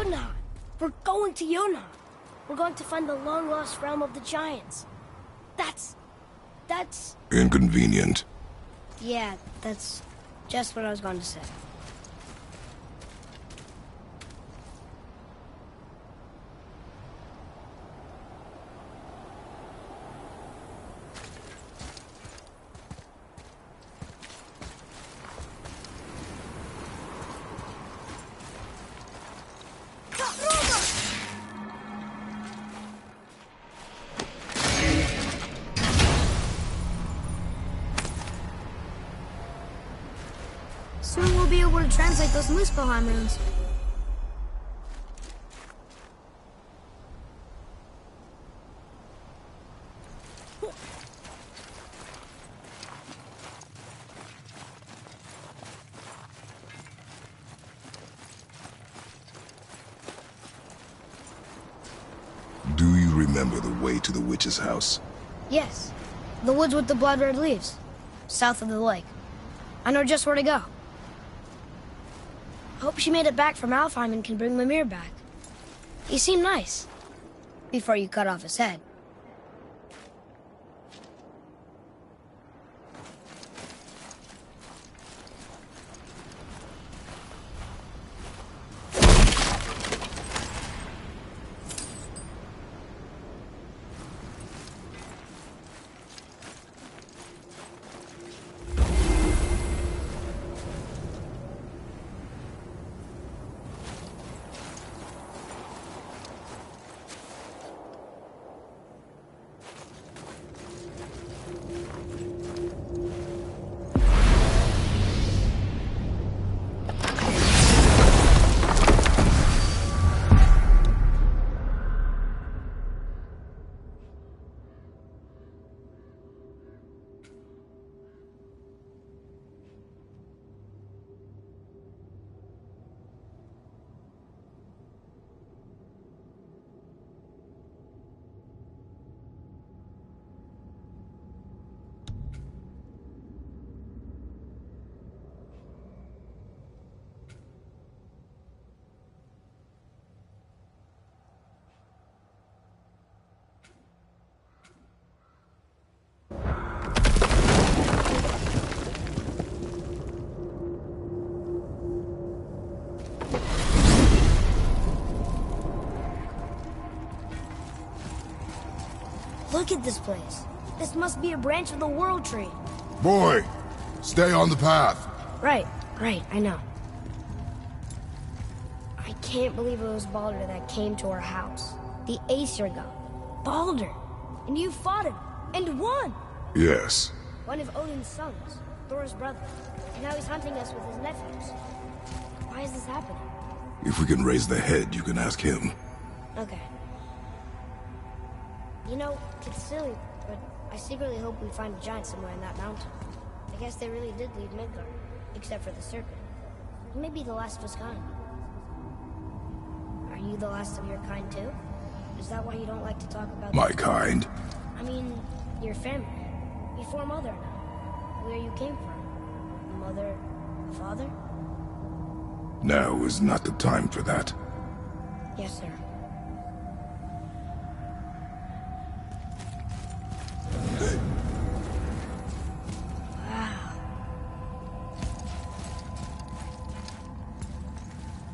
Yunnan. We're going to Yunnan. We're going to find the long-lost realm of the giants. That's... Inconvenient. Yeah, that's just what I was going to say. Soon we'll be able to translate those Muspelheim runes. Do you remember the way to the witch's house? Yes. The woods with the blood-red leaves. South of the lake. I know just where to go. Hope she made it back from Alfheim and can bring Mimir back. He seemed nice. Before you cut off his head. Look at this place. This must be a branch of the World Tree. Boy, stay on the path. Right, I know. I can't believe it was Baldur that came to our house. The Aesir god. Baldur! And you fought him, and won! Yes. One of Odin's sons, Thor's brother. And now he's hunting us with his nephews. Why is this happening? If we can raise the head, you can ask him. Okay. You know, it's silly, but I secretly hope we find a giant somewhere in that mountain. I guess they really did leave Midgard, except for the serpent. He may be the last of his kind. Are you the last of your kind too? Is that why you don't like to talk about... My kind? I mean, your family. Before Mother and I. Where you came from. Mother, father? Now is not the time for that. Yes, sir.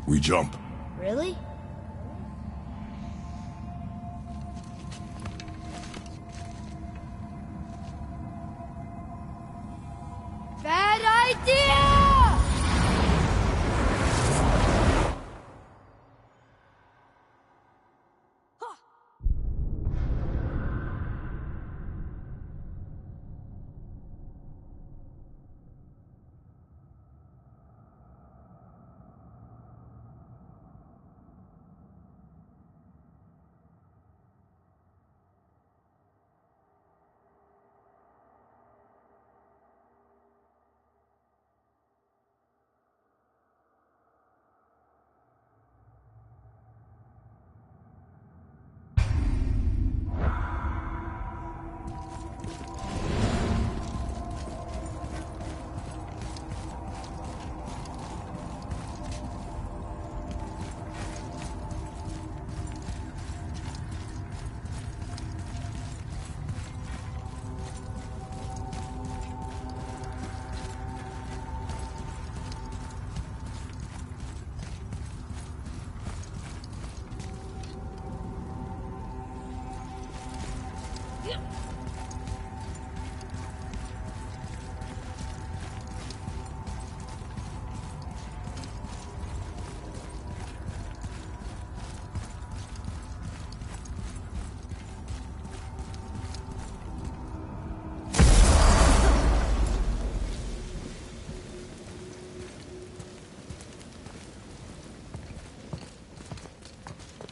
We jump. Really? Bad idea!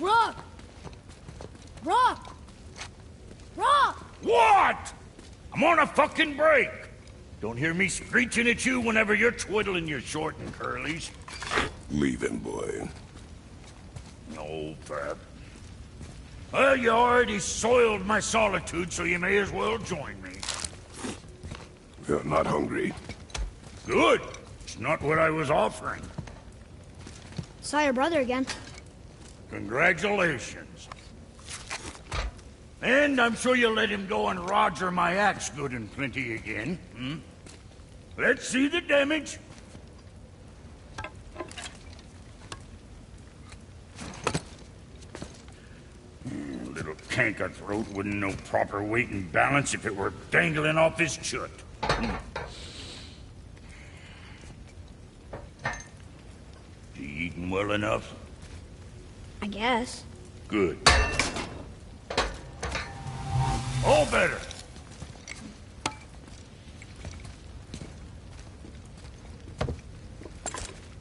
Rock! Rock! Rock! What? I'm on a fucking break. Don't hear me screeching at you whenever you're twiddling your short and curlies. Leave him, boy. No, Pep. Well, you already soiled my solitude, so you may as well join me. You're not hungry. Good. It's not what I was offering. Saw your brother again. Congratulations. And I'm sure you'll let him go and roger my axe good and plenty again, hmm? Let's see the damage. Little canker throat wouldn't know proper weight and balance if it were dangling off his chut. You eating well enough? I guess. Good. All better.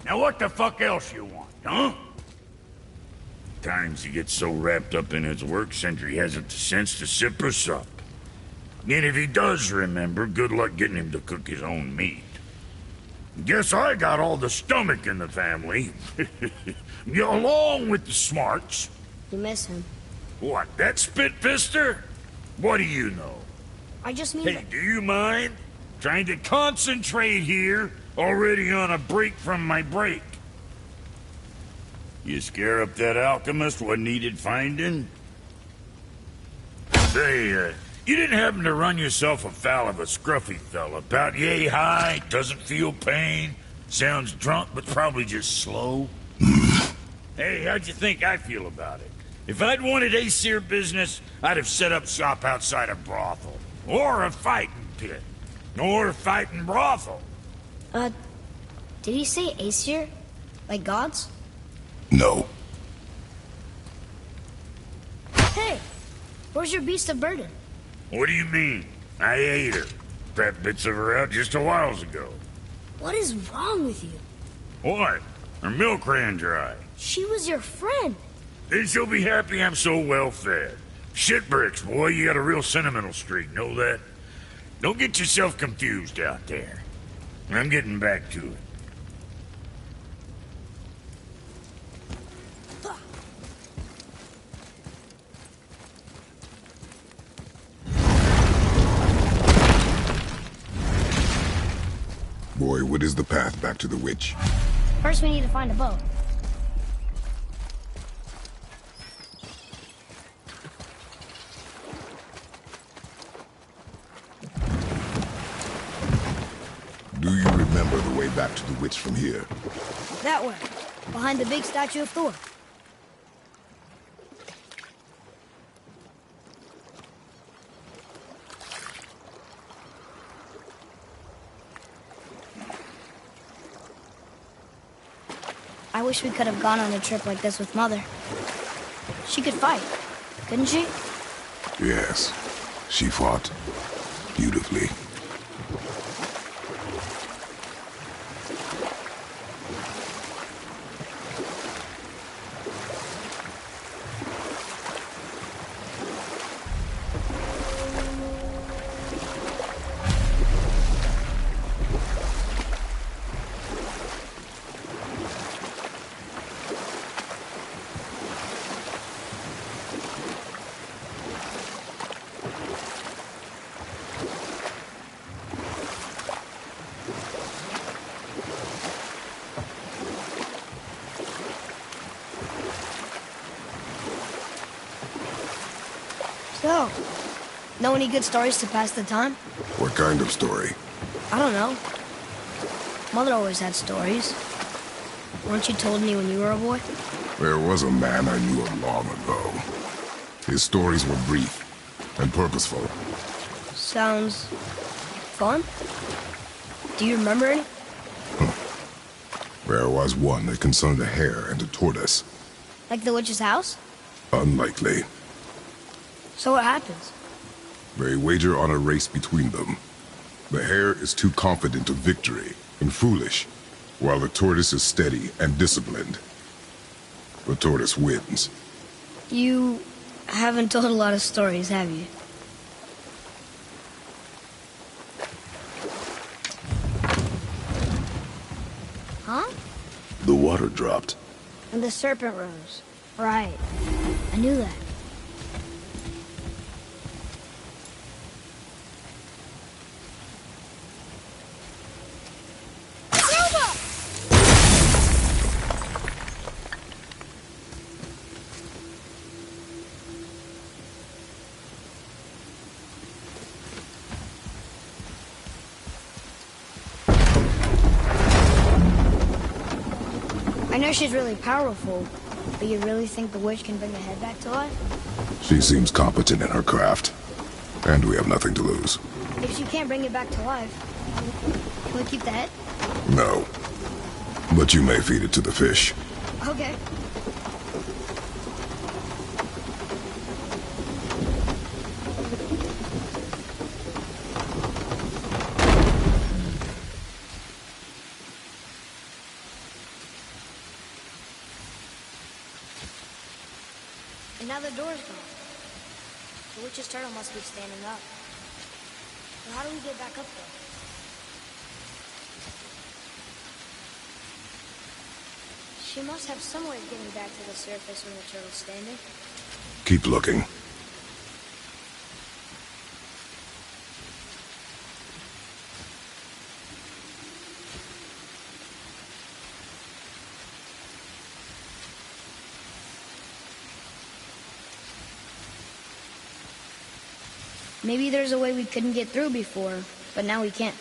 Now what the fuck else you want, huh? Times he gets so wrapped up in his work, Sentry hasn't the sense to sip or sup. And if he does remember, good luck getting him to cook his own meat. Guess I got all the stomach in the family. Along with the smarts. You miss him. What, that spit-fister? What do you know? I just mean Hey, that... do you mind? Trying to concentrate here, already on a break from my break. You scare up that alchemist what needed finding? Say, you didn't happen to run yourself afoul of a scruffy fella, about yay high, doesn't feel pain, sounds drunk but probably just slow? Hey, how'd you think I feel about it? If I'd wanted Aesir business, I'd have set up shop outside a brothel. Or a fighting pit. Or a fighting brothel. Did he say Aesir? Like gods? No. Hey! Where's your beast of burden? What do you mean? I ate her. Fat bits of her out just a while ago. What is wrong with you? What? Her milk ran dry. She was your friend. Then she'll be happy I'm so well fed. Shit bricks, boy, you got a real sentimental streak, know that? Don't get yourself confused out there. I'm getting back to it. Boy, what is the path back to the witch? First we need to find a boat. Do you remember the way back to the witch from here? That way. Behind the big statue of Thor. I wish we could have gone on a trip like this with Mother. She could fight, couldn't she? Yes. She fought beautifully. So, know any good stories to pass the time? What kind of story? I don't know. Mother always had stories. Weren't you told me when you were a boy? There was a man I knew of long ago. His stories were brief and purposeful. Sounds fun. Do you remember any? There was one that concerned a hare and a tortoise. Like the witch's house? Unlikely. So what happens? They wager on a race between them. The hare is too confident of victory and foolish, while the tortoise is steady and disciplined. The tortoise wins. You haven't told a lot of stories, have you? Huh? The water dropped. And the serpent rose. Right. I knew that. I know she's really powerful, but you really think the witch can bring the head back to life? She seems competent in her craft, and we have nothing to lose. If she can't bring it back to life, can we keep the head? No. But you may feed it to the fish. Okay. And now the door's gone. The witch's turtle must be standing up. Well, how do we get back up there? She must have some way of getting back to the surface when the turtle's standing. Keep looking. Maybe there's a way we couldn't get through before, but now we can't.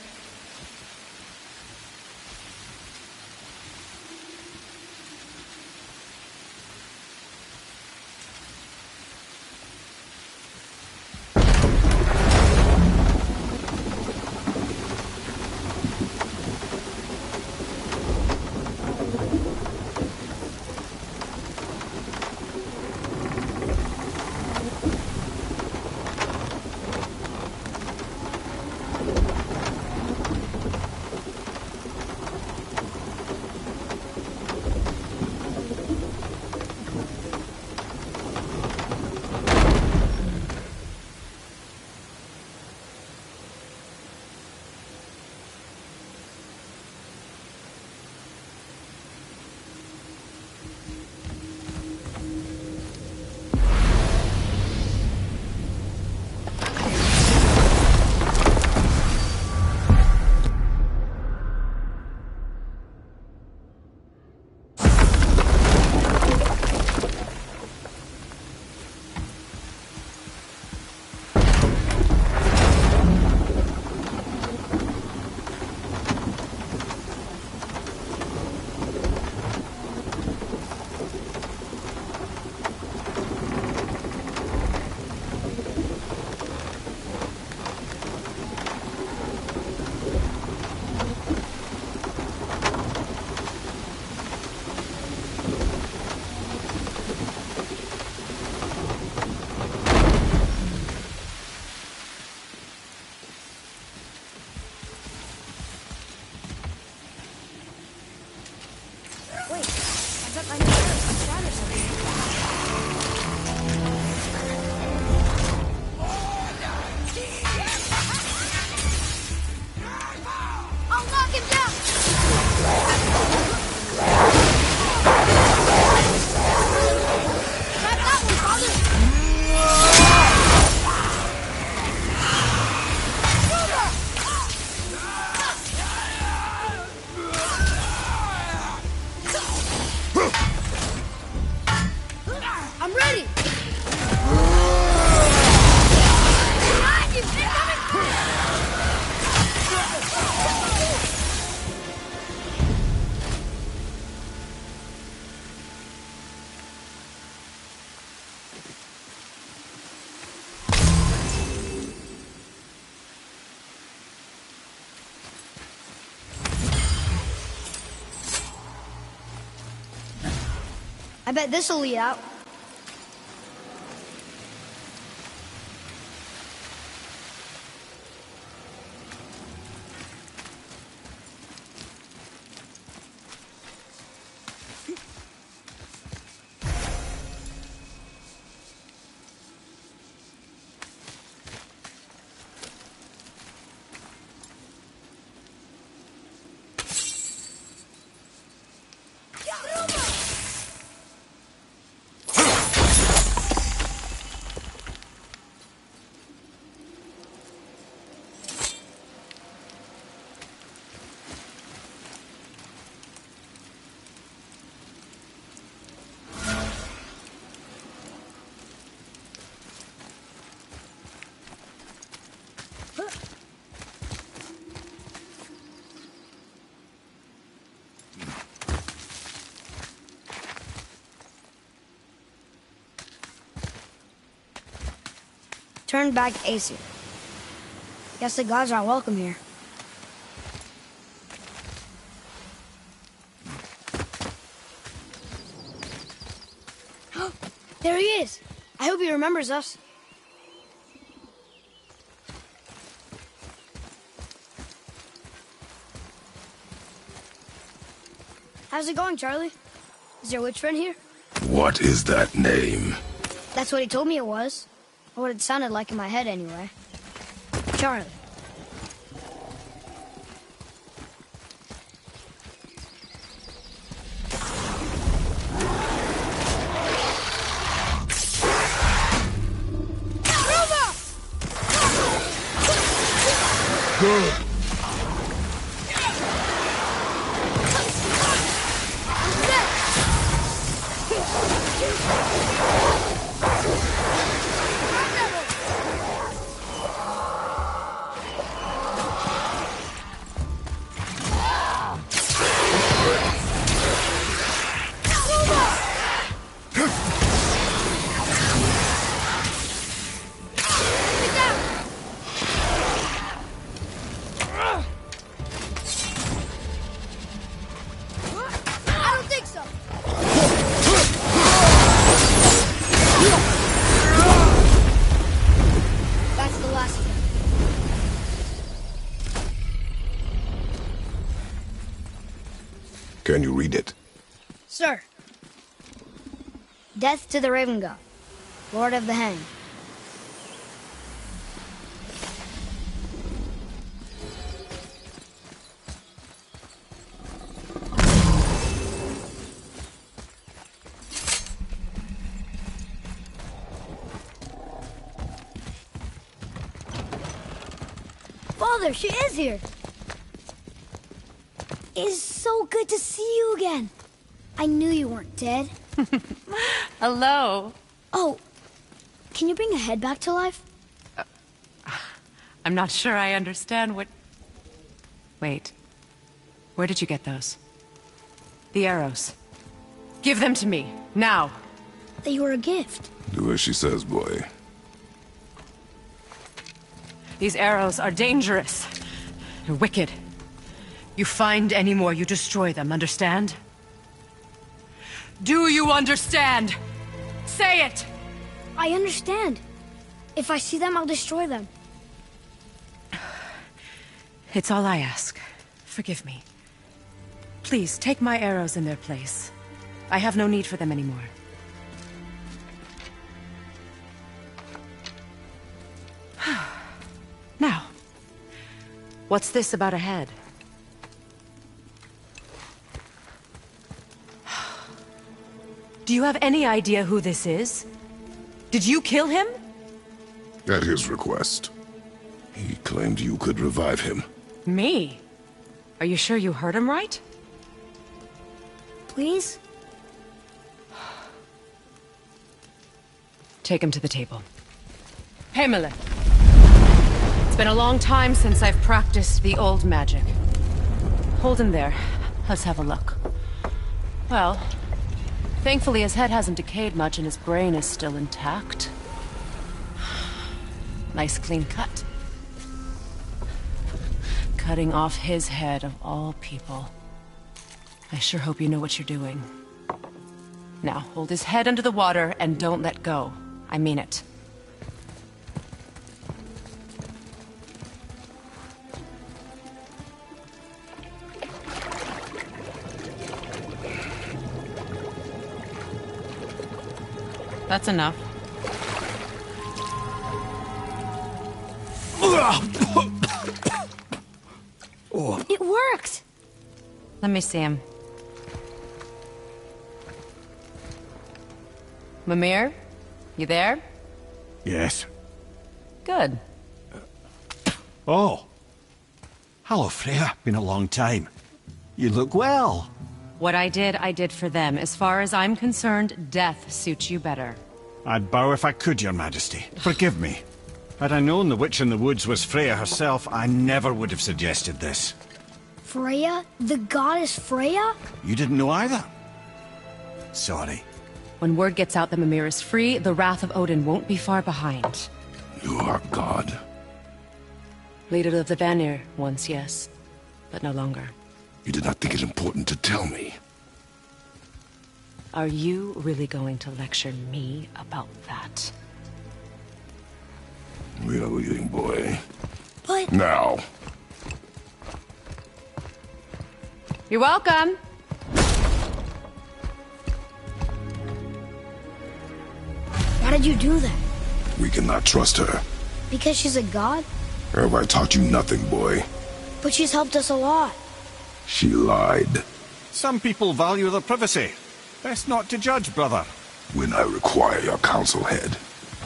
bet this'll lead out. Turned back Aesir. Guess the gods are welcome here. There he is! I hope he remembers us. How's it going, Charlie? Is your witch friend here? What is that name? That's what he told me it was. Or what it sounded like in my head, anyway. Charlie. Good. Can you read it? Sir. Death to the Raven God, Lord of the Hang. Father, she is here. It is so good to see you again. I knew you weren't dead. Hello. Oh, can you bring a head back to life? I'm not sure I understand what... Wait. Where did you get those? The arrows. Give them to me, now. They were a gift. Do as she says, boy. These arrows are dangerous. They're wicked. You find any more, you destroy them, understand? Do you understand? Say it! I understand. If I see them, I'll destroy them. It's all I ask. Forgive me. Please, take my arrows in their place. I have no need for them anymore. Now, what's this about a head? Do you have any idea who this is? Did you kill him? At his request. He claimed you could revive him. Me? Are you sure you heard him right? Please? Take him to the table. Pamela. It's been a long time since I've practiced the old magic. Hold him there. Let's have a look. Well, thankfully his head hasn't decayed much and his brain is still intact. Nice clean cut. Cutting off his head of all people. I sure hope you know what you're doing. Now, hold his head under the water and don't let go. I mean it. That's enough. It worked! Let me see him. Mimir? You there? Yes. Good. Oh. Hello, Freya. Been a long time. You look well. What I did for them. As far as I'm concerned, death suits you better. I'd bow if I could, Your Majesty. Forgive me. Had I known the witch in the woods was Freya herself, I never would have suggested this. Freya? The goddess Freya? You didn't know either? Sorry. When word gets out that Mimir is free, the wrath of Odin won't be far behind. You are God. Leader of the Vanir, once yes, but no longer. You did not think it important to tell me. Are you really going to lecture me about that? We are leaving, boy. But... Now. You're welcome! Why did you do that? We cannot trust her. Because she's a god? Have I taught you nothing, boy? But she's helped us a lot. She lied. Some people value their privacy. Best not to judge, brother. When I require your counsel, head,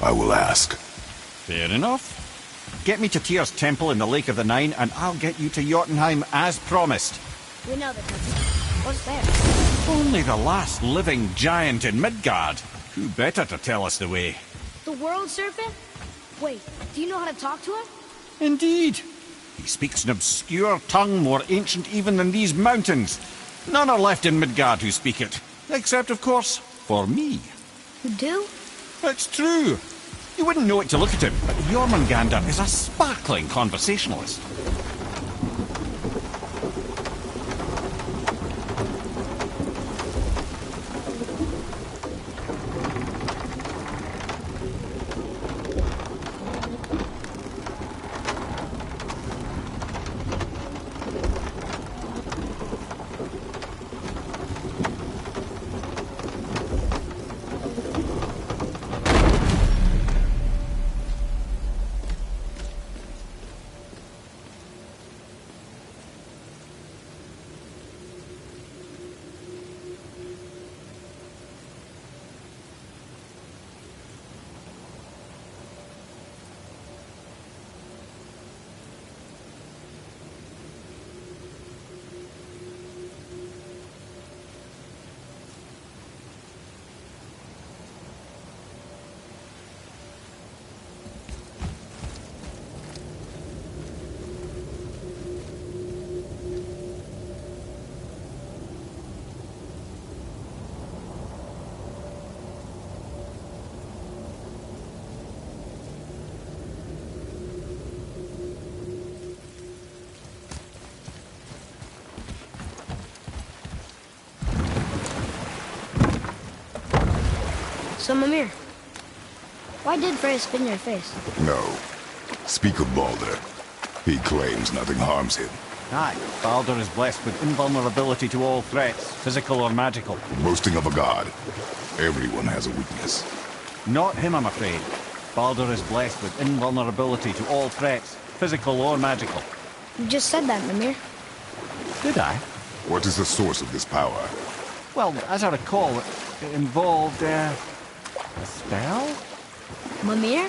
I will ask. Fair enough. Get me to Tyr's temple in the Lake of the Nine, and I'll get you to Jotunheim as promised. We know the temple. What's there? Only the last living giant in Midgard. Who better to tell us the way? The world serpent? Wait, do you know how to talk to him? Indeed. He speaks an obscure tongue more ancient even than these mountains. None are left in Midgard who speak it. Except, of course, for me. You do? It's true. You wouldn't know it to look at him, but Jormungandr is a sparkling conversationalist. So, Mimir, why did Freya spit in your face? No. Speak of Baldur. He claims nothing harms him. Aye, Baldur is blessed with invulnerability to all threats, physical or magical. Boasting of a god. Everyone has a weakness. Not him, I'm afraid. Baldur is blessed with invulnerability to all threats, physical or magical. You just said that, Mimir. Did I? What is the source of this power? Well, as I recall, it involved, a spell? Mimir?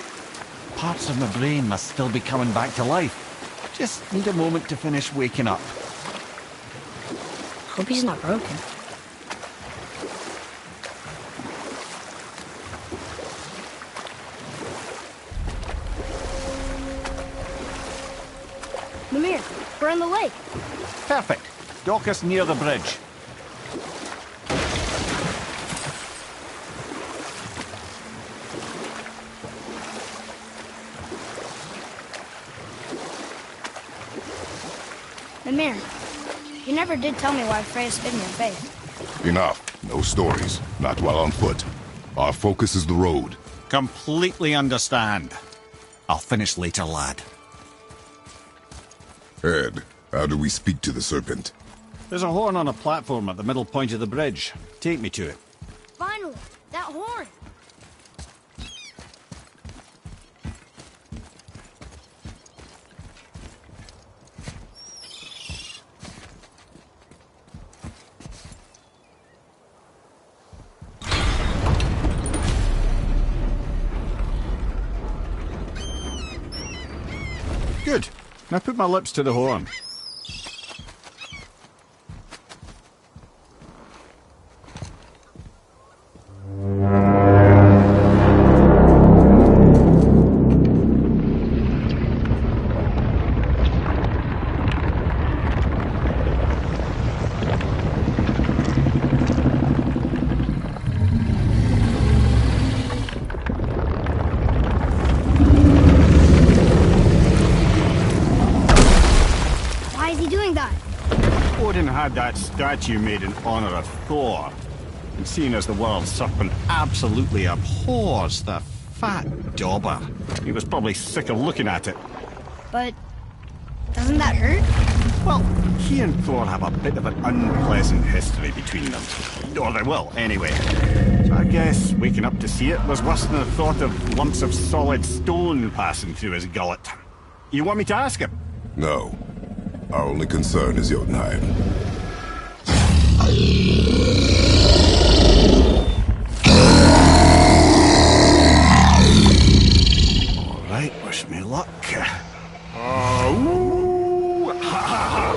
Parts of my brain must still be coming back to life. Just need a moment to finish waking up. Hope he's not broken. Mimir, we're on the lake. Perfect. Dock us near the bridge. Mimir, you never did tell me why Freya spit in your face. Enough. No stories, not while on foot. Our focus is the road. Completely understand. I'll finish later, lad. Ed, how do we speak to the serpent? There's a horn on a platform at the middle point of the bridge. Take me to it. Finally, that horn! Good. Now put my lips to the horn. Why is he doing that? Odin had that statue made in honor of Thor. And seeing as the world serpent absolutely abhors the fat dauber, he was probably sick of looking at it. But doesn't that hurt? Well, he and Thor have a bit of an unpleasant history between them. Or they will, anyway. So I guess waking up to see it was worse than the thought of lumps of solid stone passing through his gullet. You want me to ask him? No. Our only concern is Jotunheim. All right, wish me luck. Ooh, ha, ha, ha.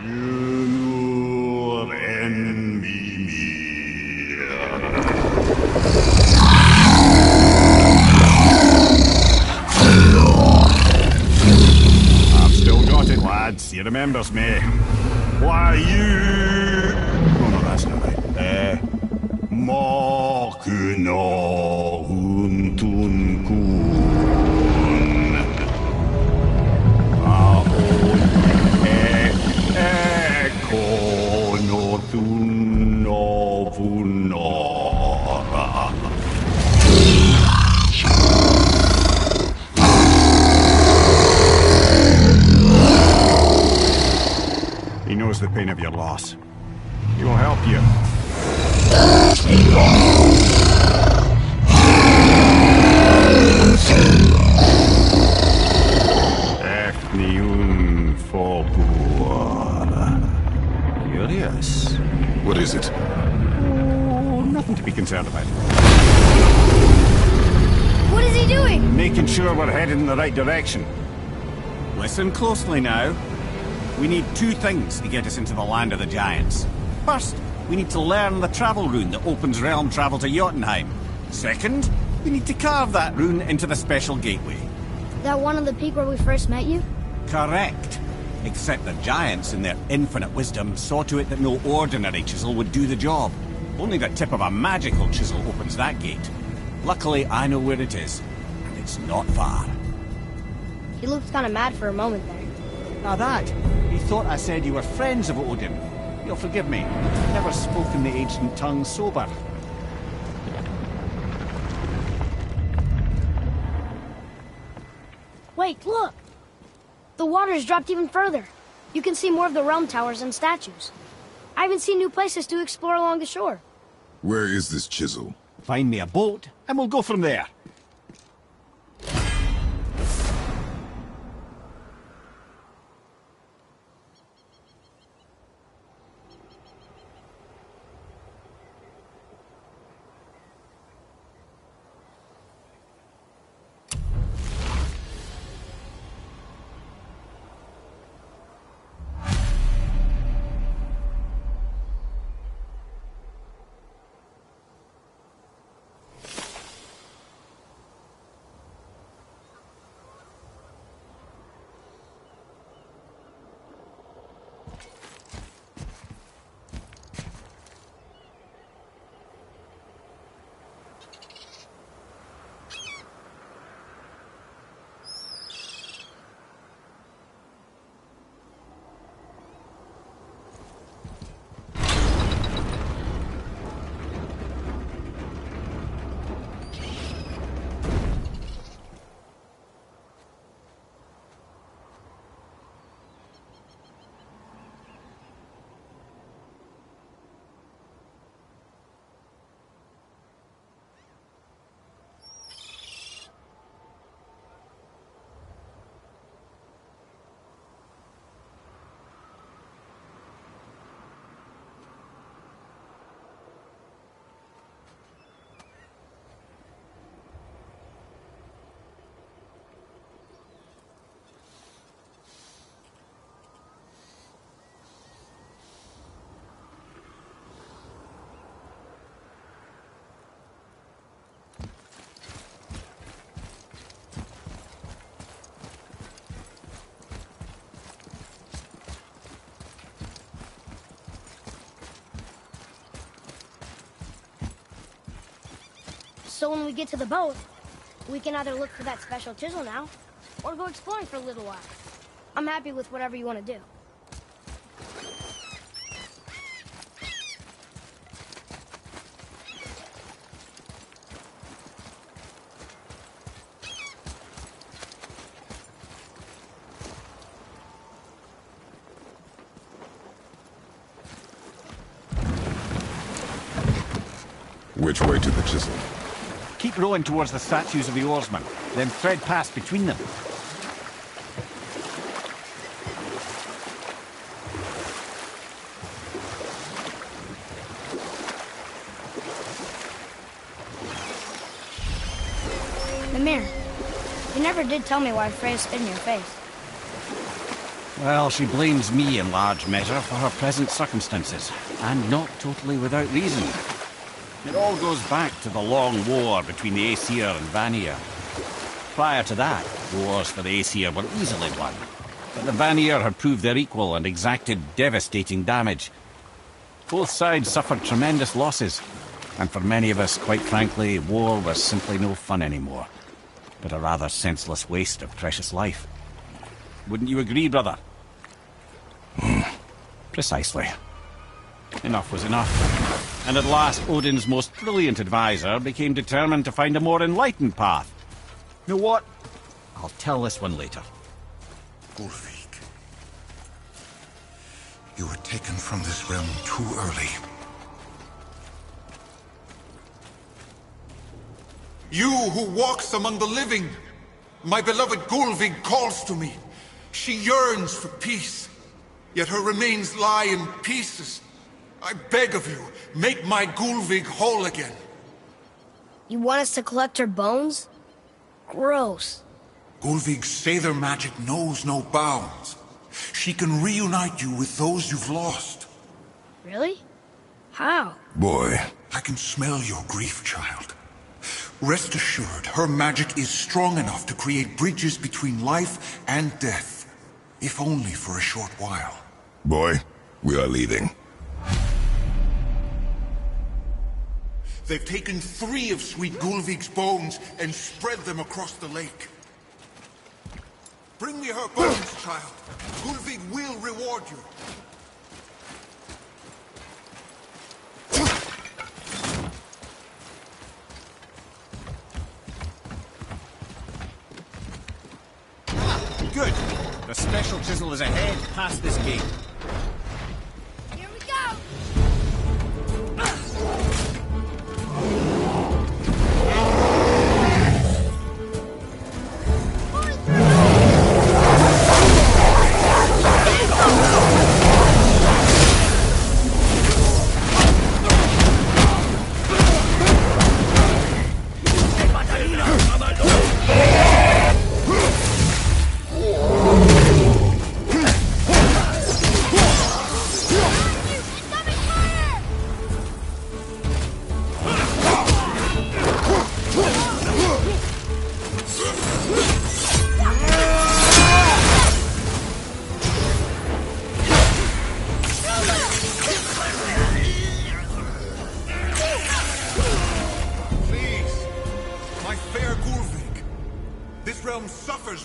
You envy me. I've still got it, lads. He remembers me. Why, you... Oh, no, that's not right. Makuna huntun kun. Aon ekonotun novunora. He knows the pain of your loss. He will help you. Efniun Fobur. Curious. What is it? Oh, nothing to be concerned about. What is he doing? Making sure we're headed in the right direction. Listen closely now. We need two things to get us into the land of the giants. First, we need to learn the travel rune that opens realm travel to Jotunheim. Second, we need to carve that rune into the special gateway. That one on the peak where we first met you? Correct. Except the giants, in their infinite wisdom, saw to it that no ordinary chisel would do the job. Only the tip of a magical chisel opens that gate. Luckily, I know where it is, and it's not far. He looked kind of mad for a moment there. Now that, he thought I said you were friends of Odin. You'll forgive me. I've never spoken the ancient tongue sober. Wait, look! The water's dropped even further. You can see more of the realm towers and statues. I even see new places to explore along the shore. Where is this chisel? Find me a boat, and we'll go from there. So when we get to the boat, we can either look for that special chisel now, or go exploring for a little while. I'm happy with whatever you want to do. Which way to the chisel? Keep rowing towards the statues of the oarsmen, then thread past between them. Mimir, you never did tell me why Freya spit in your face. Well, she blames me in large measure for her present circumstances, and not totally without reason. It all goes back to the long war between the Aesir and Vanir. Prior to that, wars for the Aesir were easily won, but the Vanir had proved their equal and exacted devastating damage. Both sides suffered tremendous losses, and for many of us, quite frankly, war was simply no fun anymore, but a rather senseless waste of precious life. Wouldn't you agree, brother? Precisely. Enough was enough. And at last, Odin's most brilliant advisor became determined to find a more enlightened path. You know what? I'll tell this one later. Gulvik, you were taken from this realm too early. You who walks among the living, my beloved Gulvik calls to me. She yearns for peace, yet her remains lie in pieces. I beg of you, make my Gulvik whole again. You want us to collect her bones? Gross. Gulvik's Sather magic knows no bounds. She can reunite you with those you've lost. Really? How? Boy. I can smell your grief, child. Rest assured, her magic is strong enough to create bridges between life and death, if only for a short while. Boy, we are leaving. They've taken 3 of Sweet Gulvik's bones and spread them across the lake. Bring me her bones, child. Gulvik will reward you. Good. The special chisel is ahead, past this gate. Here we go!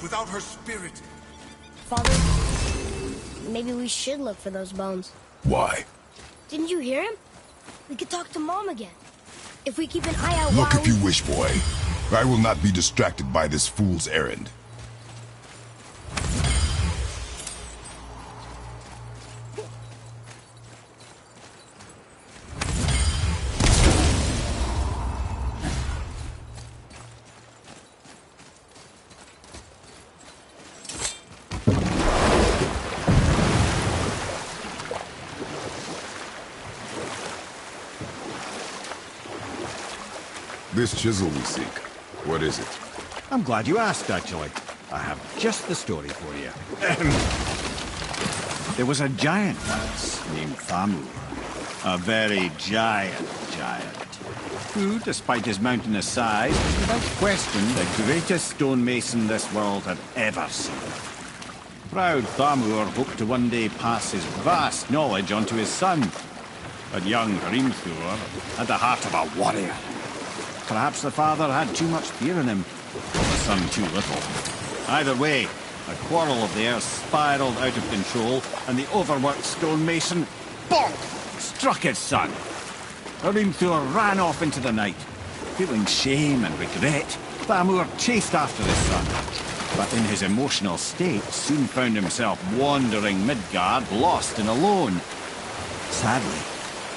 Without her spirit. Father, maybe we should look for those bones. Why? Didn't you hear him? We could talk to Mom again. If we keep an eye out Look while if you wish, boy. I will not be distracted by this fool's errand. This chisel we seek, what is it? I'm glad you asked, actually. I have just the story for you. There was a giant once named Thamur. A very giant, who, despite his mountainous size, was without question the greatest stonemason this world had ever seen. Proud Thamur hoped to one day pass his vast knowledge on to his son. But young Hrimthur had the heart of a warrior. perhaps the father had too much fear in him, or the son too little. Either way, a quarrel of theirs spiraled out of control, and the overworked stonemason, bonk, struck his son. Hrimthur ran off into the night. Feeling shame and regret, Thamur chased after his son, but in his emotional state soon found himself wandering Midgard, lost and alone. Sadly,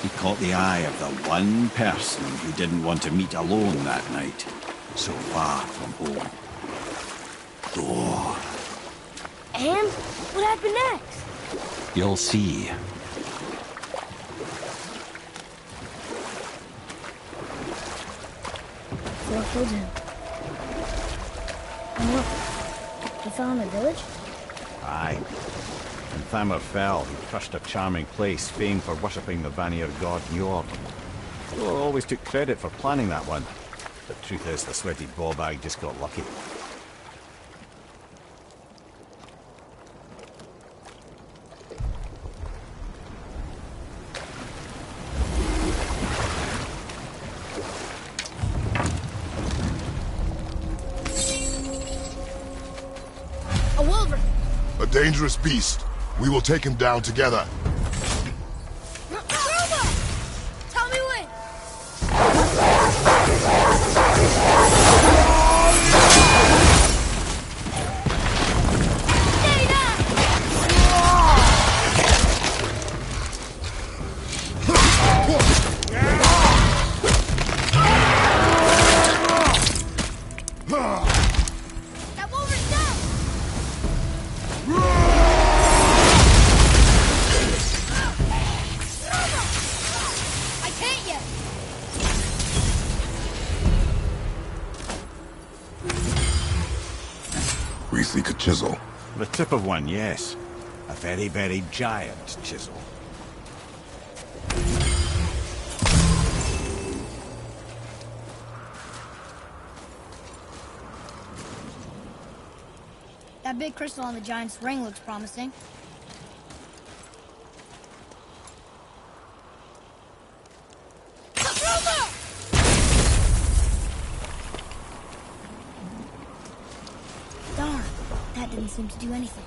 he caught the eye of the one person he didn't want to meet alone that night, so far from home. Thor. And what happened next? You'll see. Thor killed him. And look, he fell in the village? Aye. When Thamur fell, he crushed a charming place famed for worshipping the Vanir god Njord. Thor always took credit for planning that one. But truth is, the sweaty ballbag just got lucky. A wolverine! A dangerous beast. We will take him down together. Tell me when! Stay down! That wolverine's down! I can't yet! We seek a chisel. The tip of one, yes. A very, very giant chisel. That big crystal on the giant's ring looks promising. Darn, that didn't seem to do anything.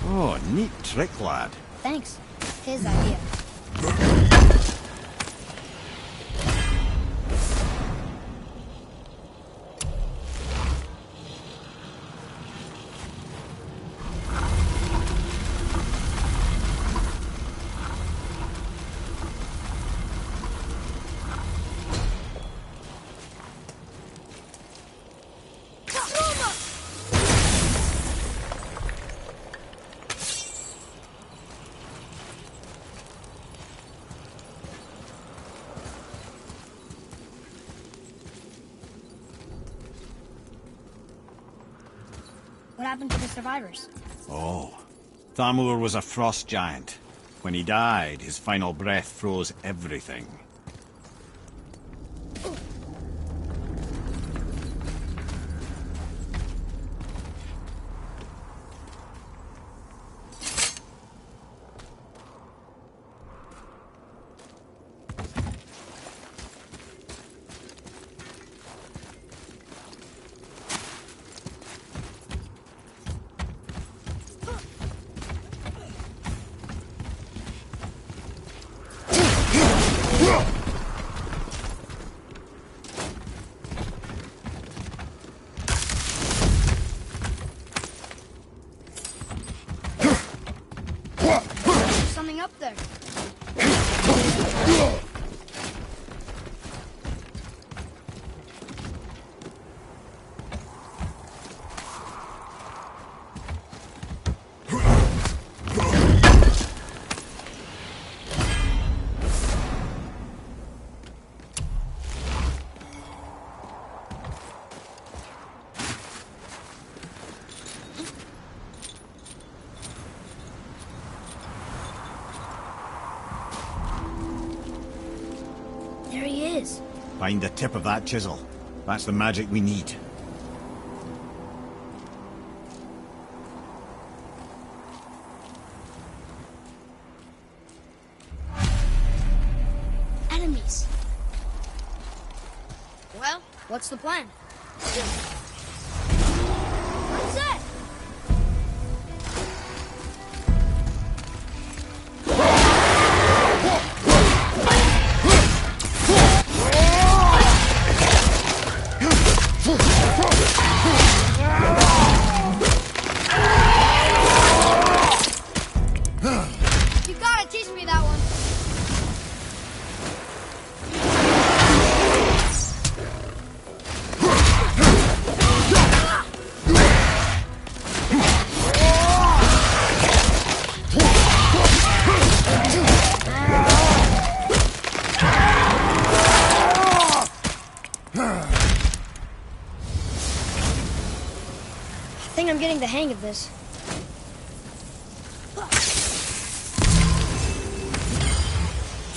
Oh, neat trick, lad. Thanks. His idea. What happened to the survivors? Oh. Thamur was a frost giant. When he died, his final breath froze everything. There's something up there. Find the tip of that chisel. That's the magic we need. Enemies. Well, what's the plan? What's that? You gotta teach me that one. I think I'm getting the hang of this.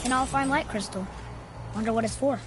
An all fine light crystal. Wonder what it's for.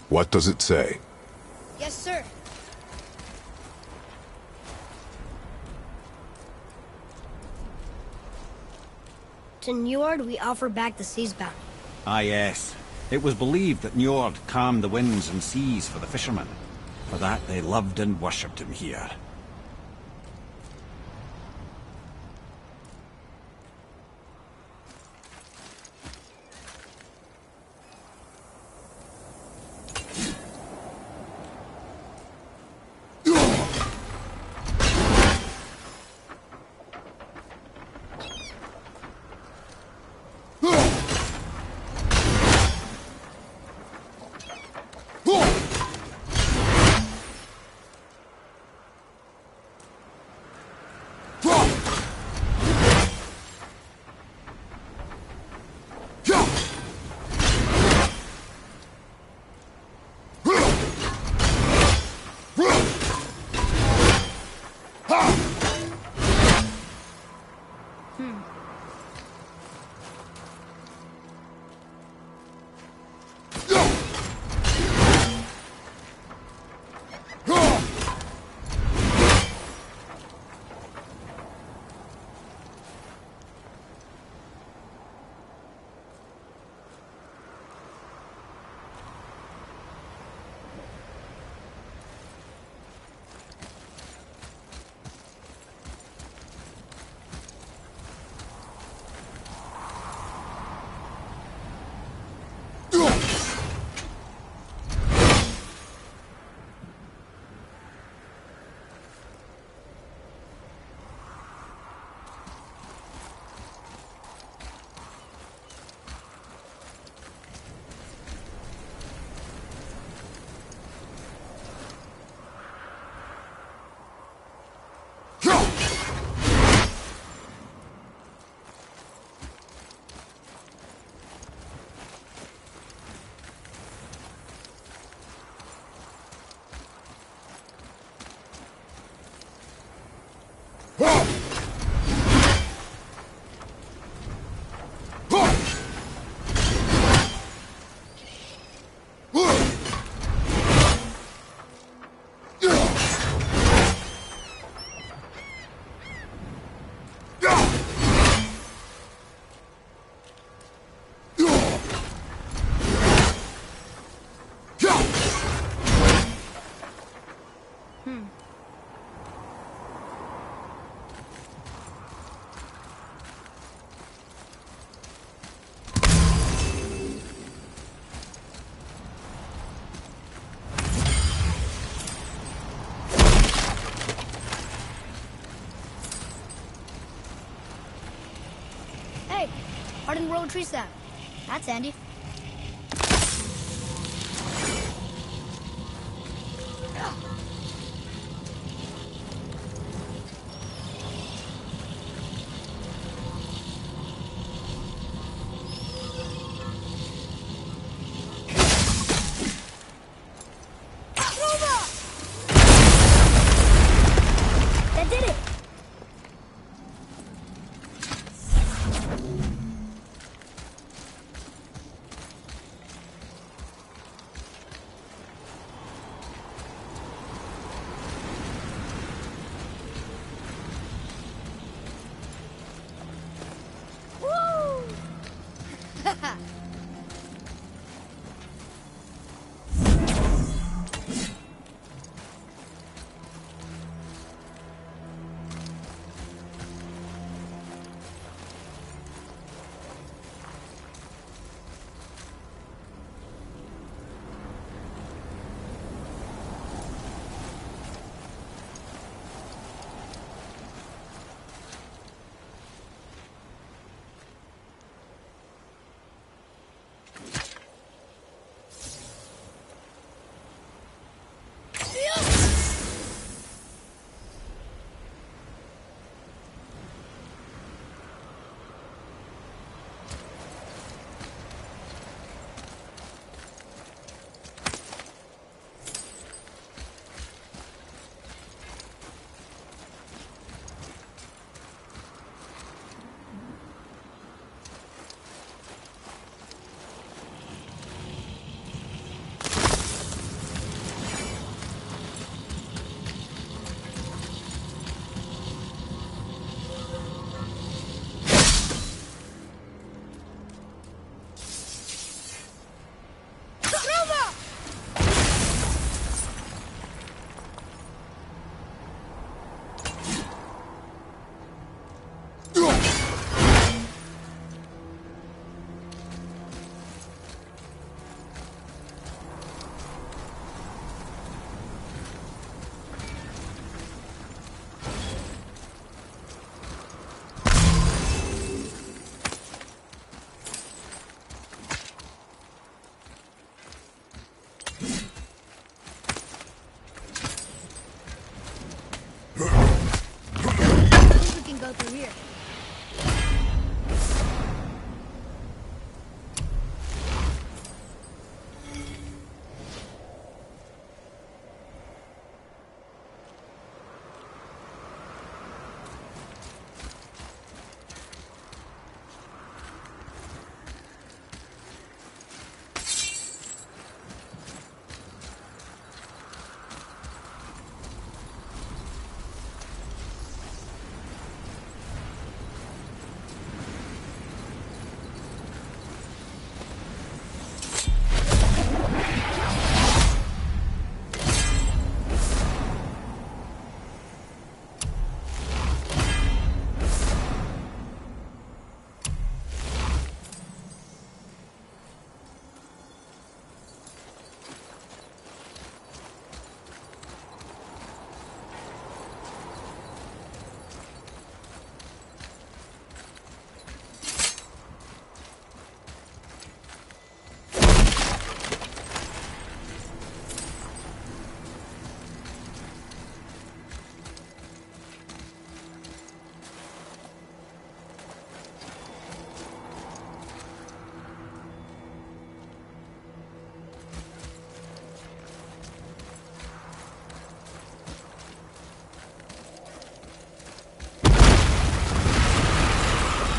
What does it say? Yes, sir. To Njord, we offer back the sea's bounty. Ah, yes. It was believed that Njord calmed the winds and seas for the fishermen. For that, they loved and worshipped him here. Twin row tree sap. That's handy. That did it! Woo! We can go through here.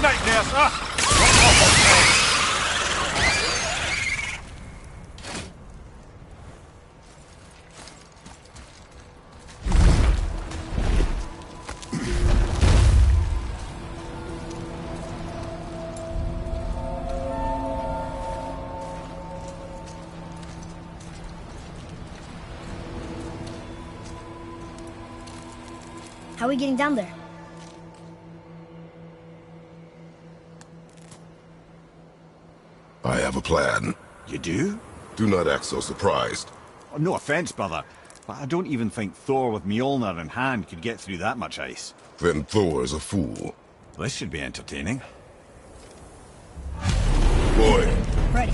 Nightmares! Ah! How are we getting down there? I have a plan. You do? Do not act so surprised. Oh, no offense, brother, but I don't even think Thor with Mjolnir in hand could get through that much ice. Then Thor is a fool. This should be entertaining. boy. Ready.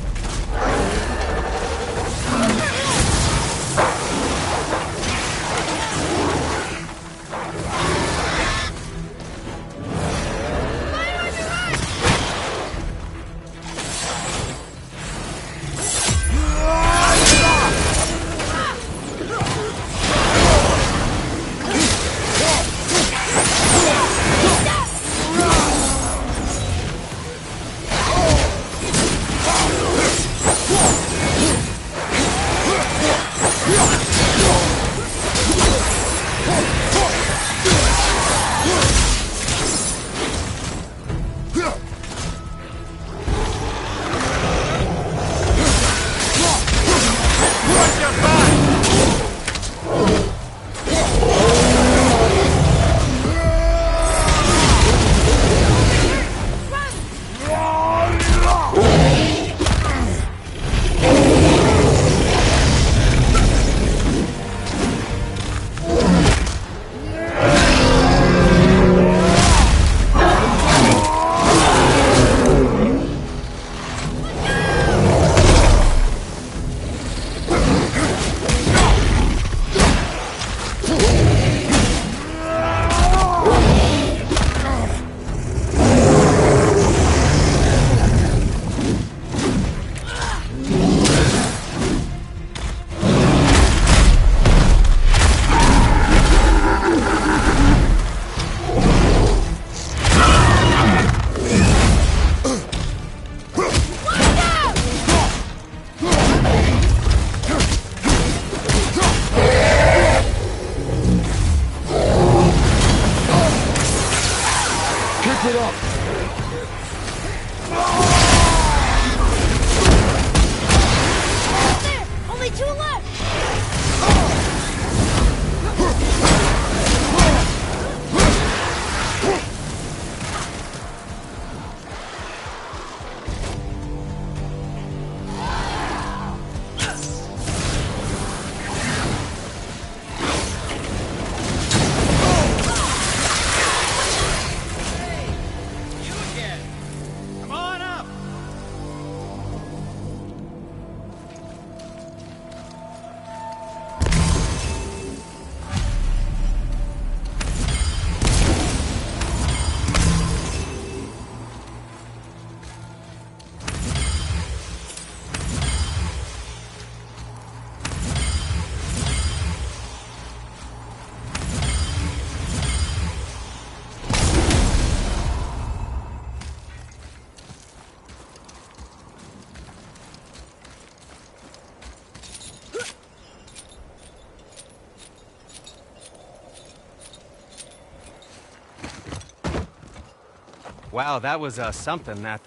Wow, that was something, that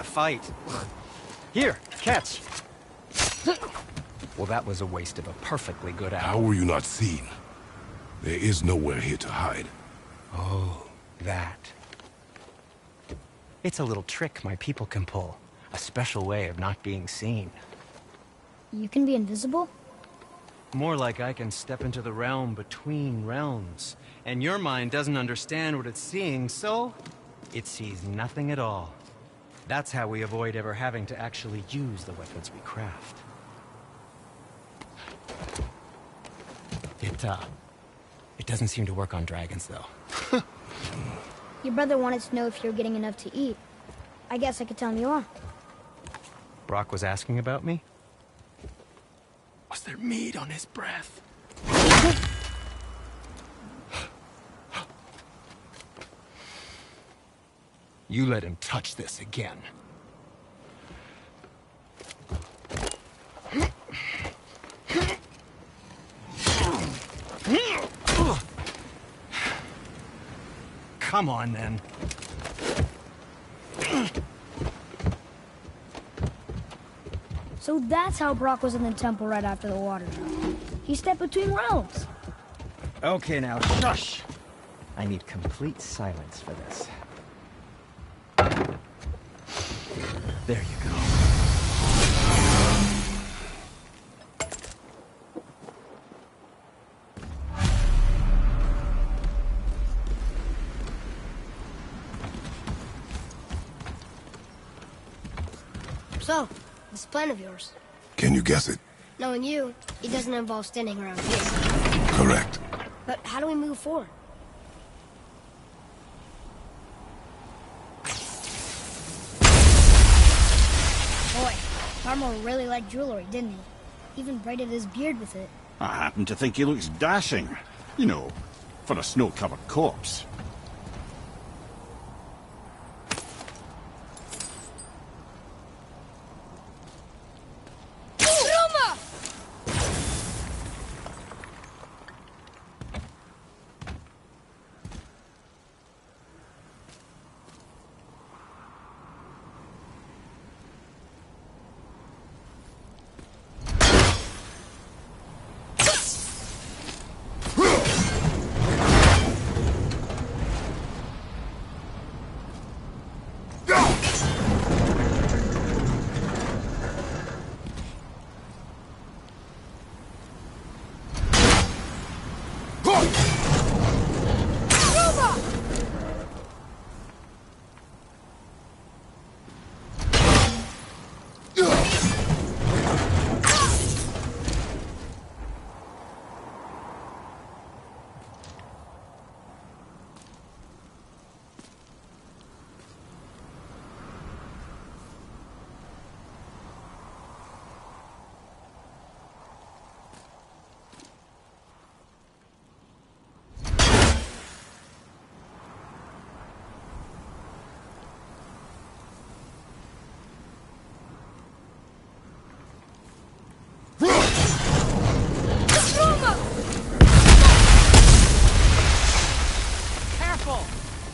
fight. Here, catch. Well, that was a waste of a perfectly good How hour. were you not seen? There is nowhere here to hide. Oh, that. It's a little trick my people can pull. A special way of not being seen. You can be invisible? More like I can step into the realm between realms. And your mind doesn't understand what it's seeing, so it sees nothing at all. That's how we avoid ever having to actually use the weapons we craft. It doesn't seem to work on dragons, though. Your brother wanted to know if you're getting enough to eat. I guess I could tell him you are. Brock was asking about me? Was there meat on his breath? You let him touch this again. Come on, then. So that's how Brock was in the temple right after the water drop. He stepped between realms. Okay, now, shush! I need complete silence for this. There you go. So, this plan of yours. Can you guess it? Knowing you, it doesn't involve standing around here. Correct. But how do we move forward? Boy, Armor really liked jewelry, didn't he? Even braided his beard with it. I happen to think he looks dashing. You know, for a snow-covered corpse.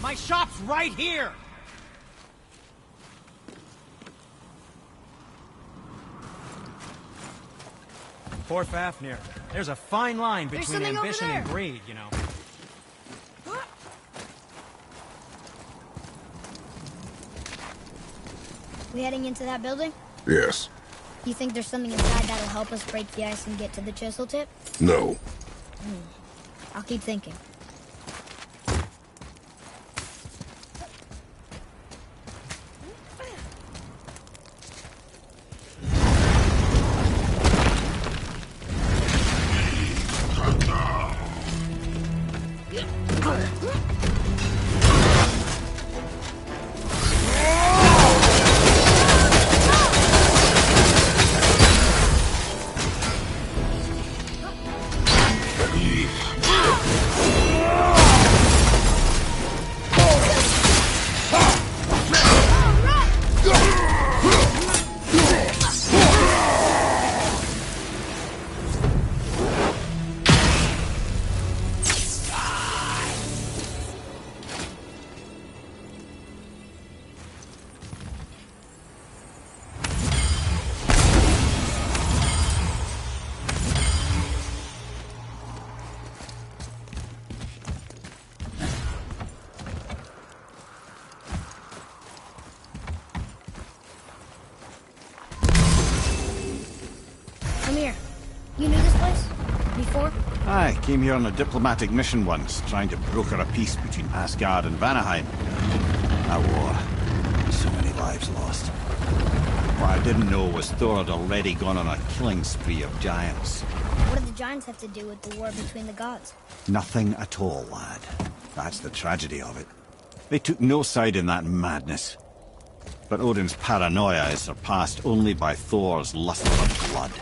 My shop's right here! Poor Fafnir. There's a fine line between something over ambition and there. greed, you know. We heading into that building? Yes. You think there's something inside that'll help us break the ice and get to the chisel tip? No. I'll keep thinking. Come here. You knew this place? Before? I came here on a diplomatic mission once, trying to broker a peace between Asgard and Vanaheim. A war. So many lives lost. What I didn't know was Thor had already gone on a killing spree of giants. What did the giants have to do with the war between the gods? Nothing at all, lad. That's the tragedy of it. They took no side in that madness. But Odin's paranoia is surpassed only by Thor's lust for blood.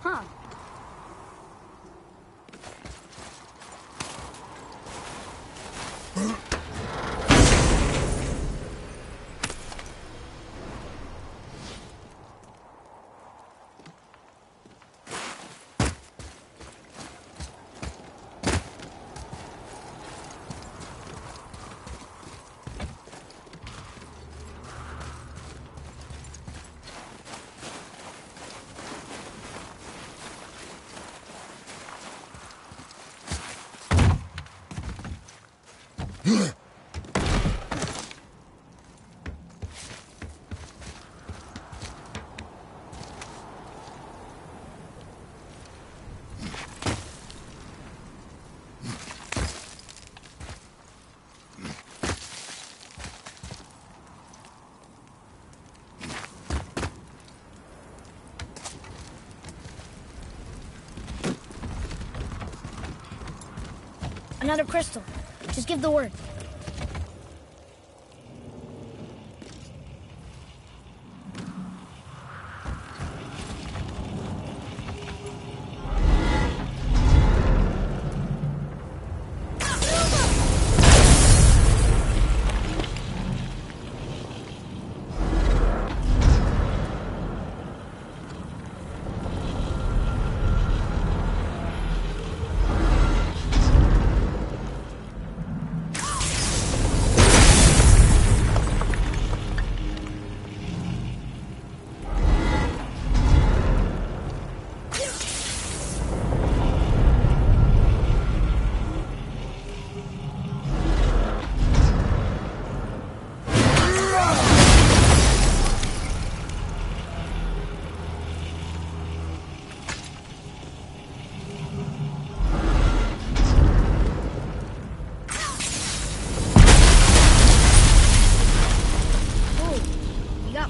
Huh. Another crystal. Just give the word.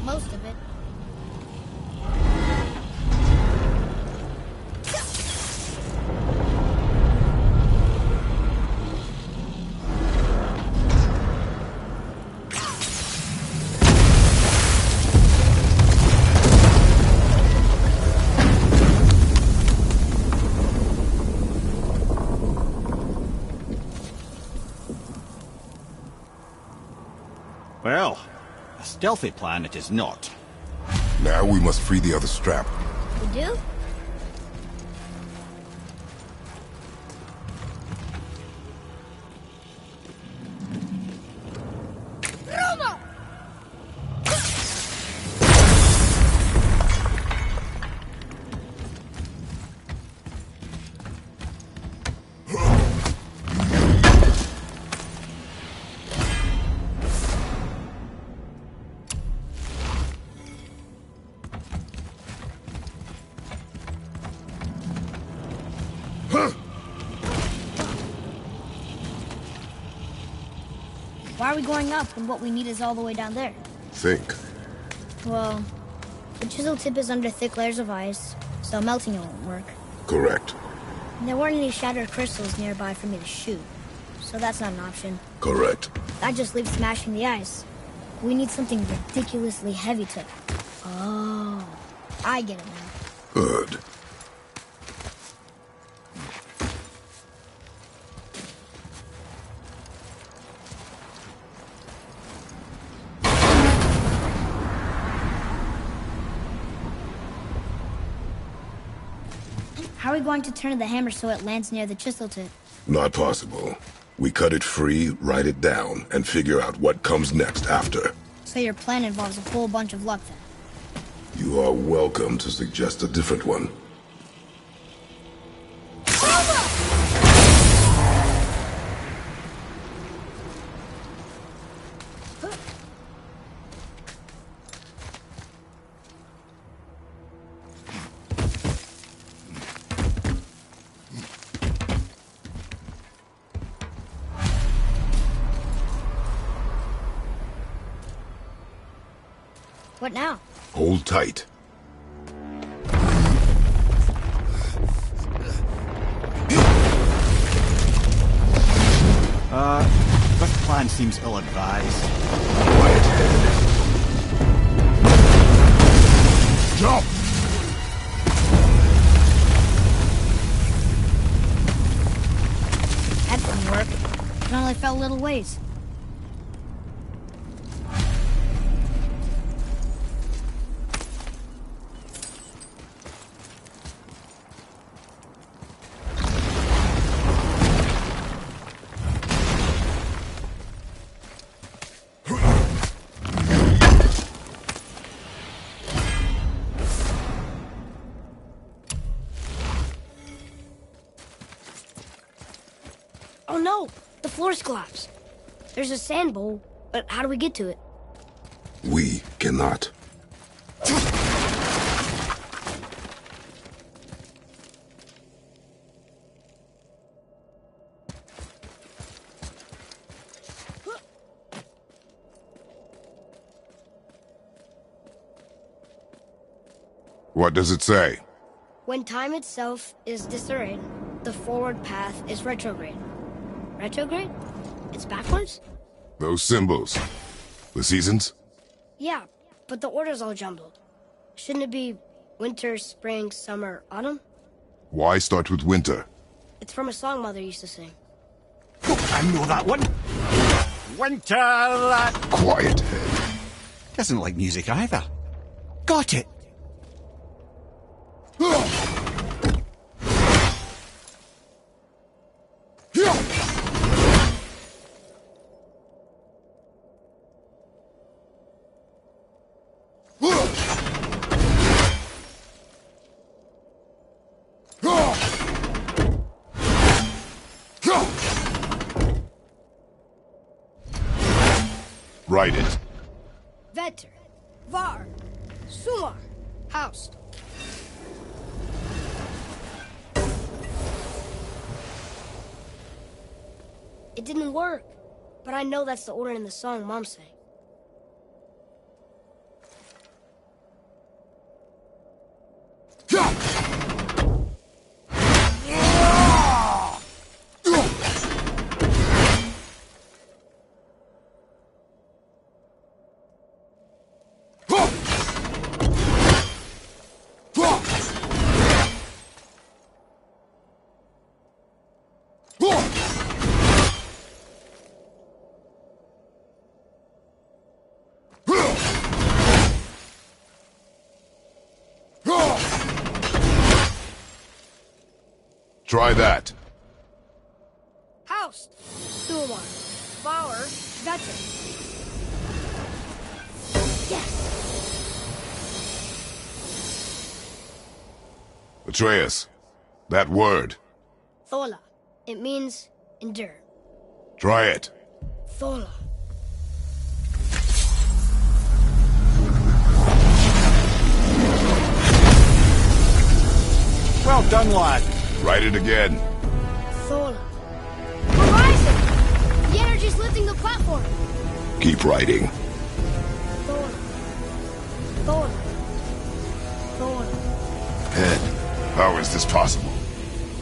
Most of it. Well, a stealthy plan it is not. Now we must free the other strap. We do? Why are we going up when what we need is all the way down there? Think. Well, the chisel tip is under thick layers of ice, so melting it won't work. Correct. And there weren't any shattered crystals nearby for me to shoot, so that's not an option. Correct. That just leaves smashing the ice. We need something ridiculously heavy to... Oh, I get it now. Good. How are we going to turn the hammer so it lands near the chisel tip? Not possible. We cut it free, write it down, and figure out what comes next after. So your plan involves a whole bunch of luck then? You are welcome to suggest a different one. What now? Hold tight. This plan seems ill-advised. Quiet head. Jump! That didn't work. It only fell a little ways. Oh no! The floor's collapsed. There's a sand bowl, but how do we get to it? We cannot. What does it say? When time itself is disarrayed, the forward path is retrograde. Retrograde? It's backwards? Those symbols. The seasons? Yeah, but the order's all jumbled. Shouldn't it be winter, spring, summer, autumn? Why start with winter? It's from a song Mother used to sing. I know that one. Winter, lad. Quiet head. Doesn't like music either. Got it. Write it. Vetter, Var, Sumar, Haust. It didn't work, but I know that's the order in the song Mom sang. Try that. Haust, Sumar, Bauer, Vetter. Yes! Atreus, that word. Thola. It means endure. Try it. Thola. Well done, lad. Write it again. Thola. Horizon! The energy's lifting the platform. Keep writing. Thola. Thola. Thola. Head, how is this possible?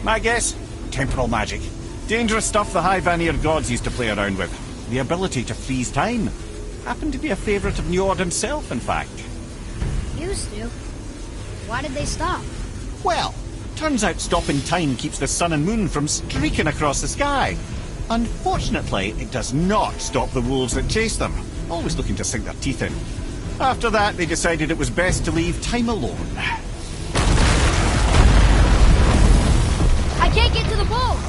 My guess? Temporal magic. Dangerous stuff the High Vanir gods used to play around with. The ability to freeze time. Happened to be a favourite of Njord himself, in fact. Used to. Why did they stop? Well, turns out stopping time keeps the sun and moon from streaking across the sky. Unfortunately, it does not stop the wolves that chase them, always looking to sink their teeth in. After that, they decided it was best to leave time alone. can't get to the boat!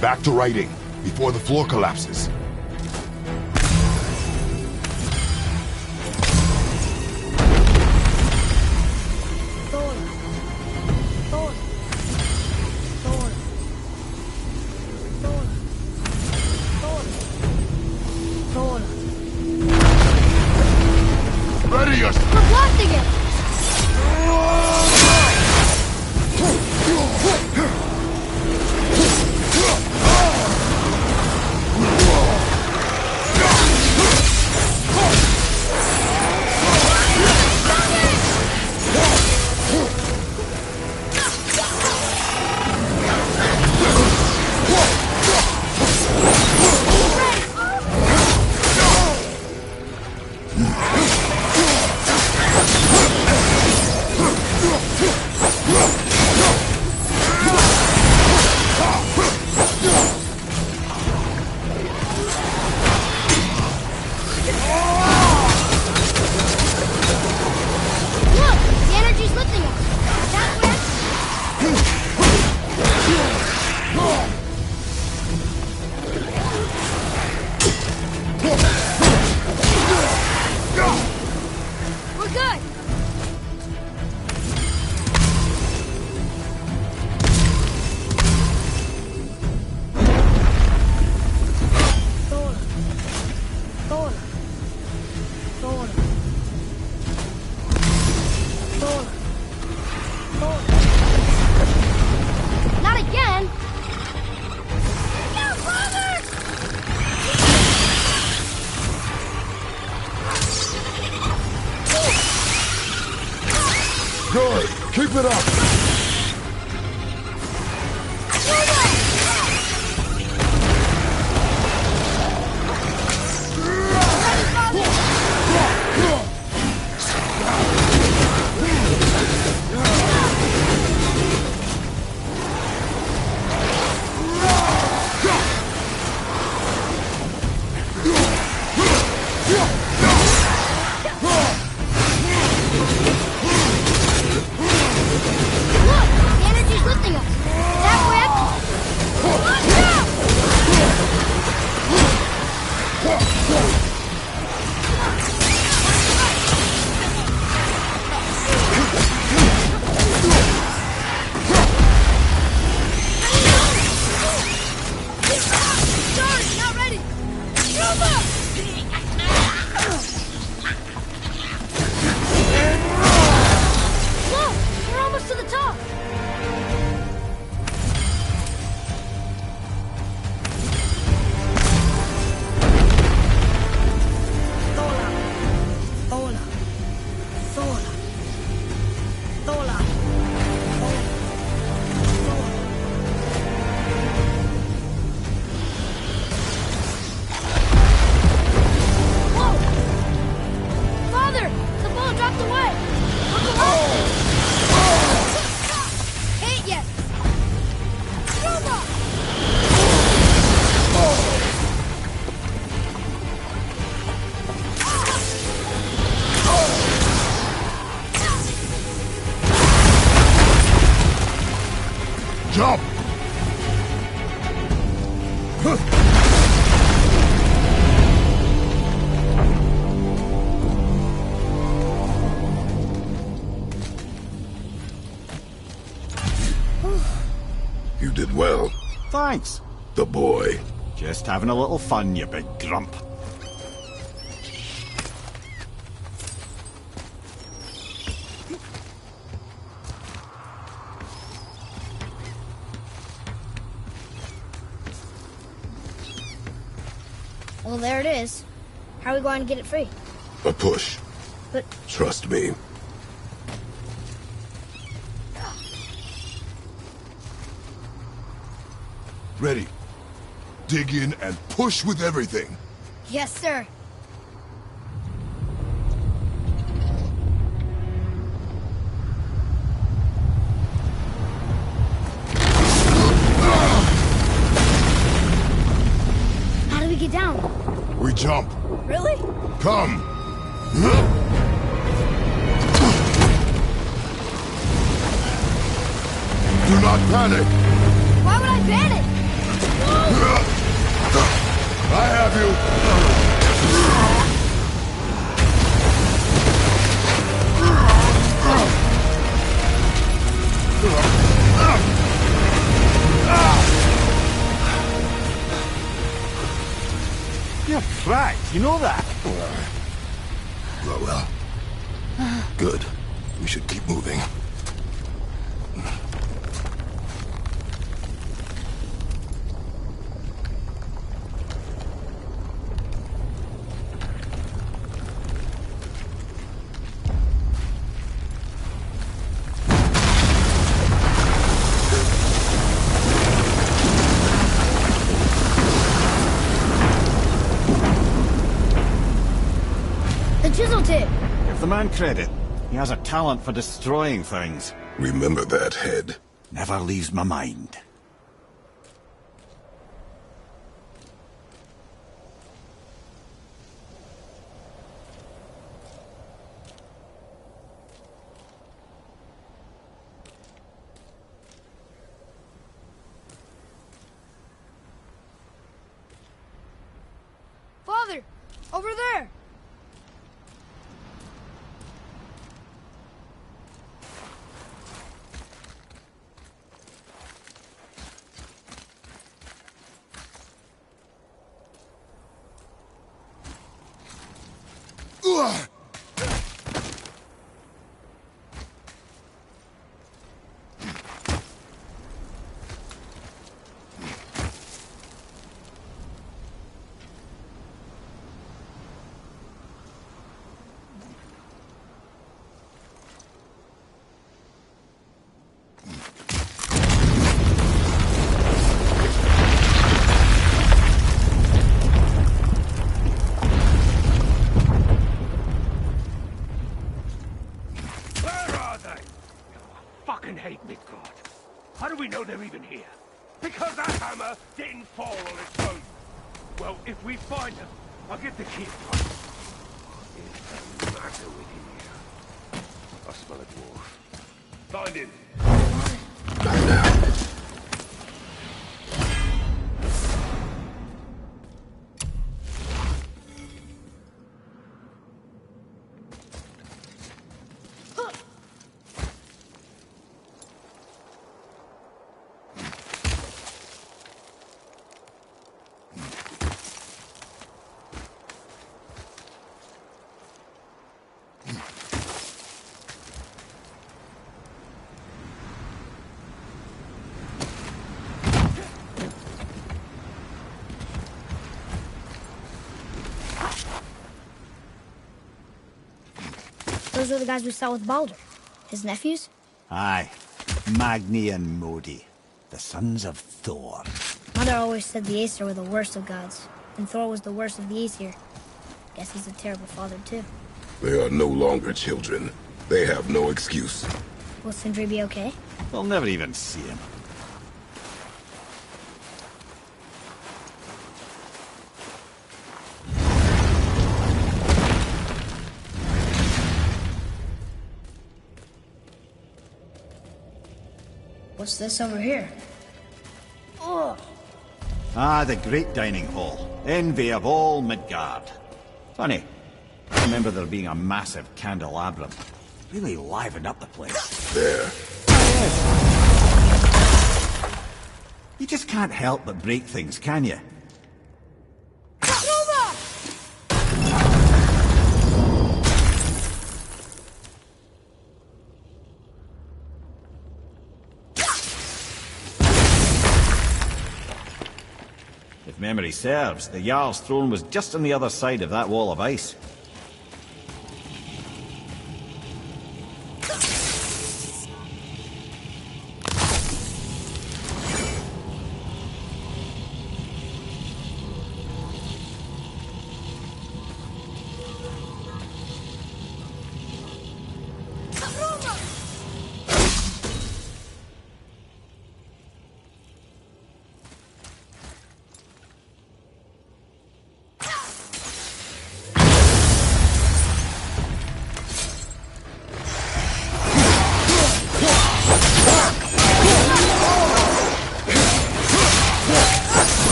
Back to writing, before the floor collapses. Ready us! We're blasting it! Good. Keep it up. Jump! You did well, Thanks. the boy. Just having a little fun, you big grump. Well, there it is. How are we going to get it free? A push. But... Trust me. Ready. Dig in and push with everything. Yes, sir. How do we get down? We jump. Really? Come. Do not panic. Why would I panic? I have you. You're cracked, you know that? Well. Good. We should keep moving. Chisel tip. Give the man credit. He has a talent for destroying things. Remember that, Head. Never leaves my mind. Father, over there. Hate Midgard. How do we know they're even here? Because that hammer didn't fall on its own. Well, if we find them, I'll get the key. What is the matter with him here? I smell a dwarf. Find him. Not now. Those are the guys we saw with Baldur. His nephews? Aye. Magni and Modi. The sons of Thor. Mother always said the Aesir were the worst of gods, and Thor was the worst of the Aesir. Guess he's a terrible father, too. They are no longer children. They have no excuse. Will Sindri be okay? We'll never even see him. What's this over here? Oh! Ah, the great dining hall. Envy of all Midgard. Funny. I remember there being a massive candelabrum. Really livened up the place. There. You just can't help but break things, can you? memory serves, the Jarl's throne was just on the other side of that wall of ice.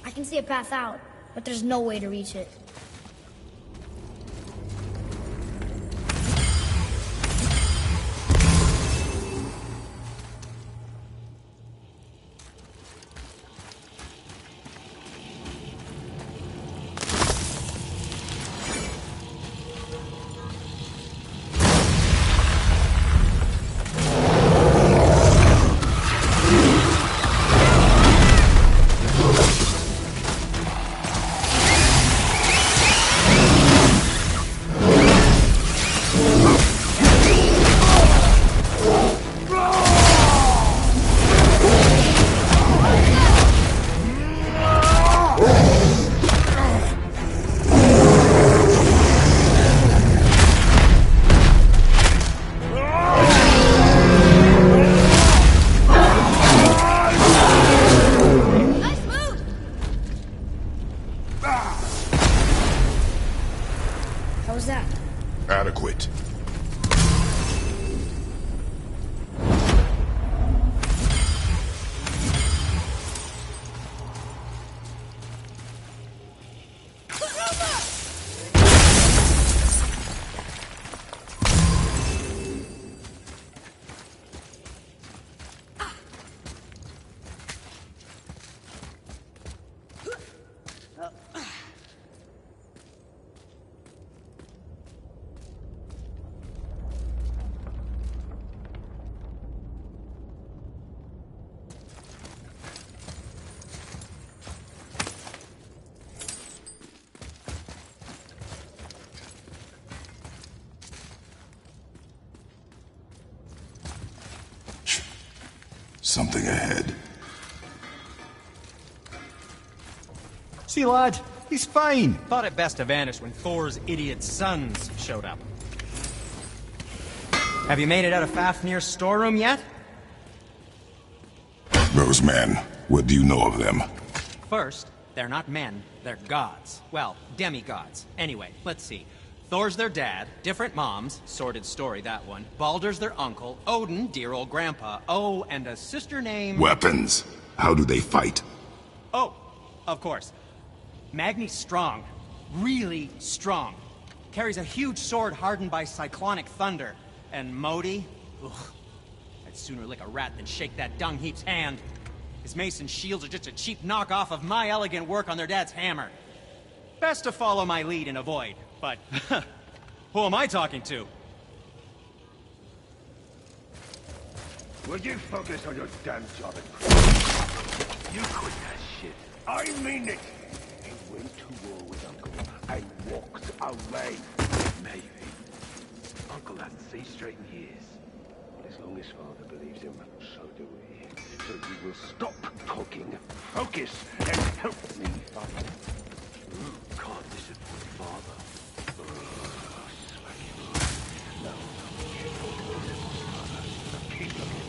I can see a path out, but there's no way to reach it. How's that? Adequate. Something ahead. See, lad, he's fine. Thought it best to vanish when Thor's idiot sons showed up. Have you made it out of Fafnir's storeroom yet? Those men, what do you know of them? First, they're not men, they're gods. Well, demigods. Anyway, let's see. Thor's their dad, different moms, sordid story that one. Baldur's their uncle, Odin, dear old grandpa. Oh, and a sister named... Weapons. How do they fight? Oh, of course. Magni's strong. Really strong. Carries a huge sword hardened by cyclonic thunder. And Modi? Ugh. I'd sooner lick a rat than shake that dung heap's hand. His mace and shields are just a cheap knockoff of my elegant work on their dad's hammer. Best to follow my lead and avoid, but who am I talking to? Will you focus on your damn job and you quit that shit. I mean it. He went to war with Uncle and walked away. Maybe. Uncle hasn't seen straight in years. But as long as Father believes him, so do we. So you will stop talking, focus, and help me, Father. Can't disappoint Father. Smack him. No. Keep looking.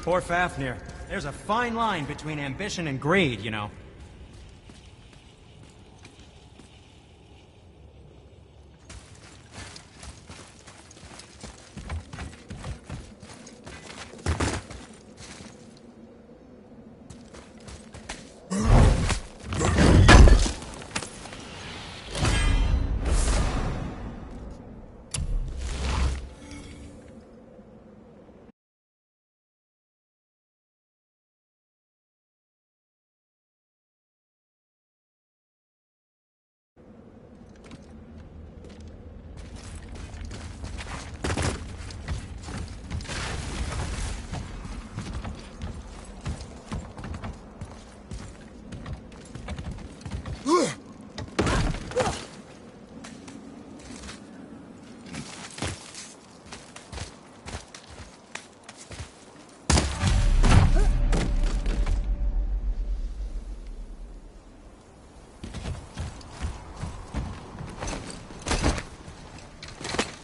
Poor Fafnir. There's a fine line between ambition and greed, you know.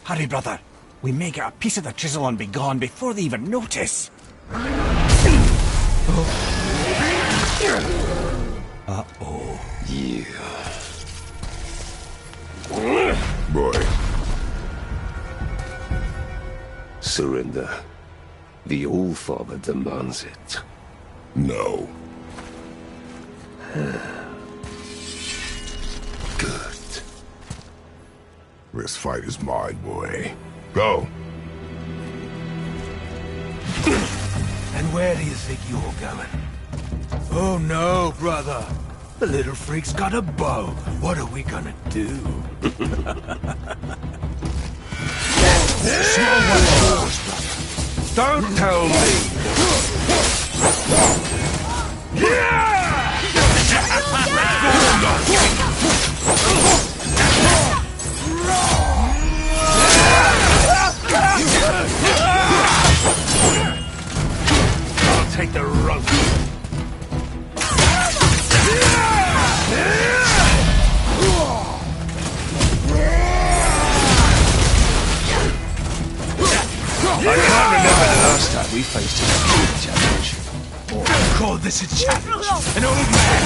Hurry, brother. We may get a piece of the chisel and be gone before they even notice. Uh-oh. Yeah. Boy. Surrender. The All-Father demands it. No. Good. This fight is mine, boy. Go. And where do you think you're going? Oh no, brother. The little freak's got a bow. What are we gonna do? Small one of yours, brother. Don't tell me. I'll take the rope. I can't remember the last time we faced a huge challenge. Or call this a challenge. An old man.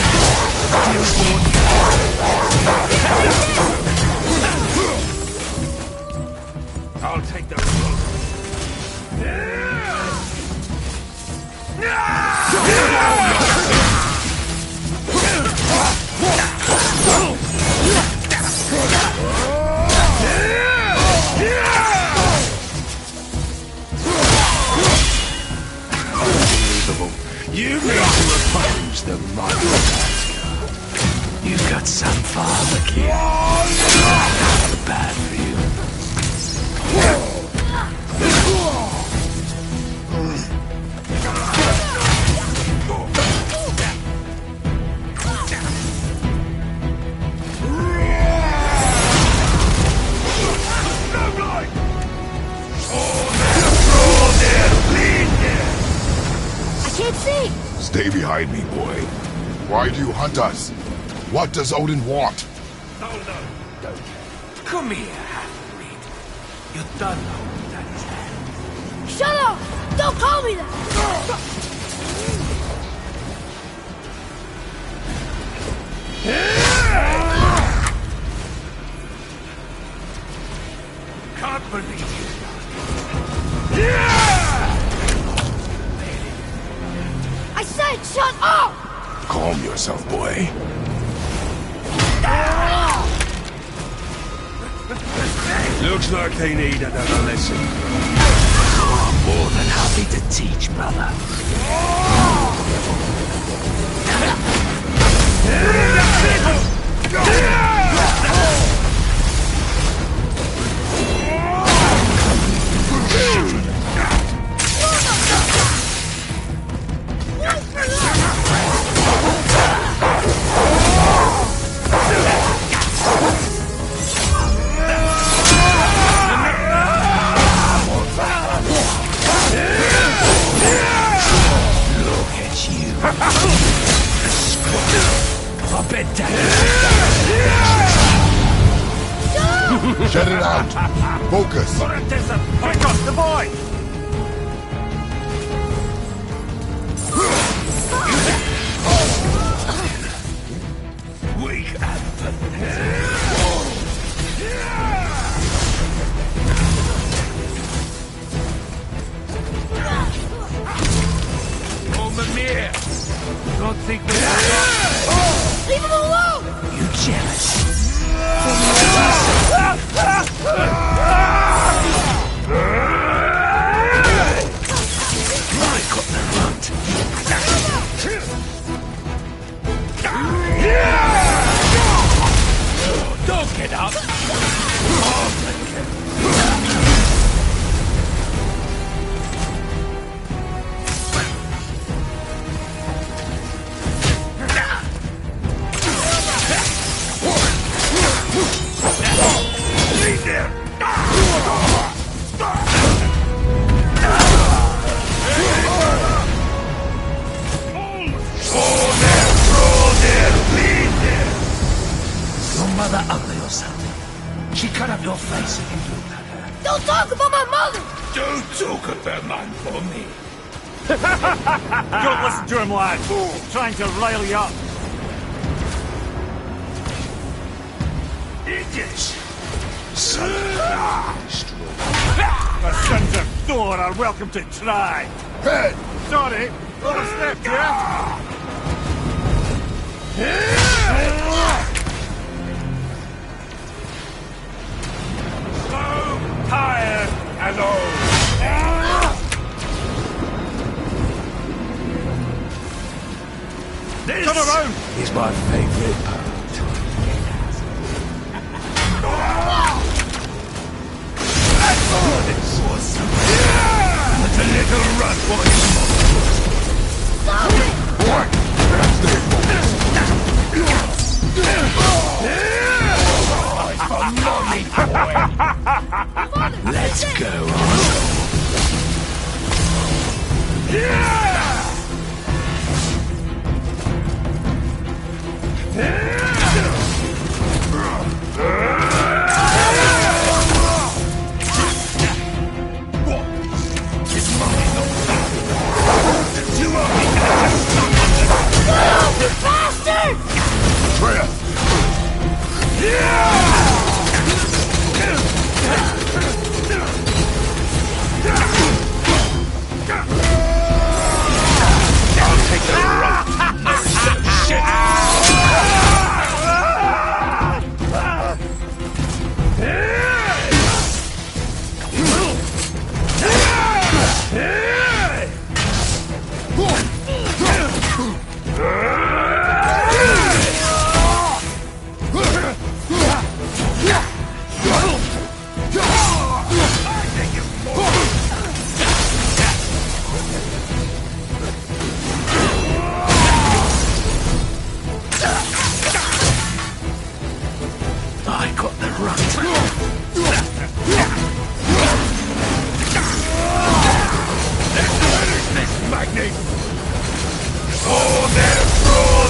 I'll take the rope. You need to oppose the mighty Alaska. You've got some father, kid. Not bad for you. No, blind! Oh, there, bleeding! behind me, boy. Why do you hunt us? What does Odin want? No, don't. Come here, half-breed. You don't know who that is hand. Shut up! Don't call me that! Can't believe you. I said shut up! Calm yourself, boy. Looks like they need another lesson. I'm more than happy to teach, brother. I bet Shut it out. Focus. Quick off the boy! Weak Oh, Mimir! Don't think that Leave him alone! you jealous. I got the runt. Don't get up. Mother ugly or something. She cut up your face if you looked at her. Don't talk about my mother! Don't talk about mine for me. Don't listen to him, lad. He's trying to rile you up. Idiots. Son of The sons of Thor are welcome to try. Head! Sorry, overstepped here. tired and old. This Come around. is my favorite part. I thought it was something. But a little run for Let's go.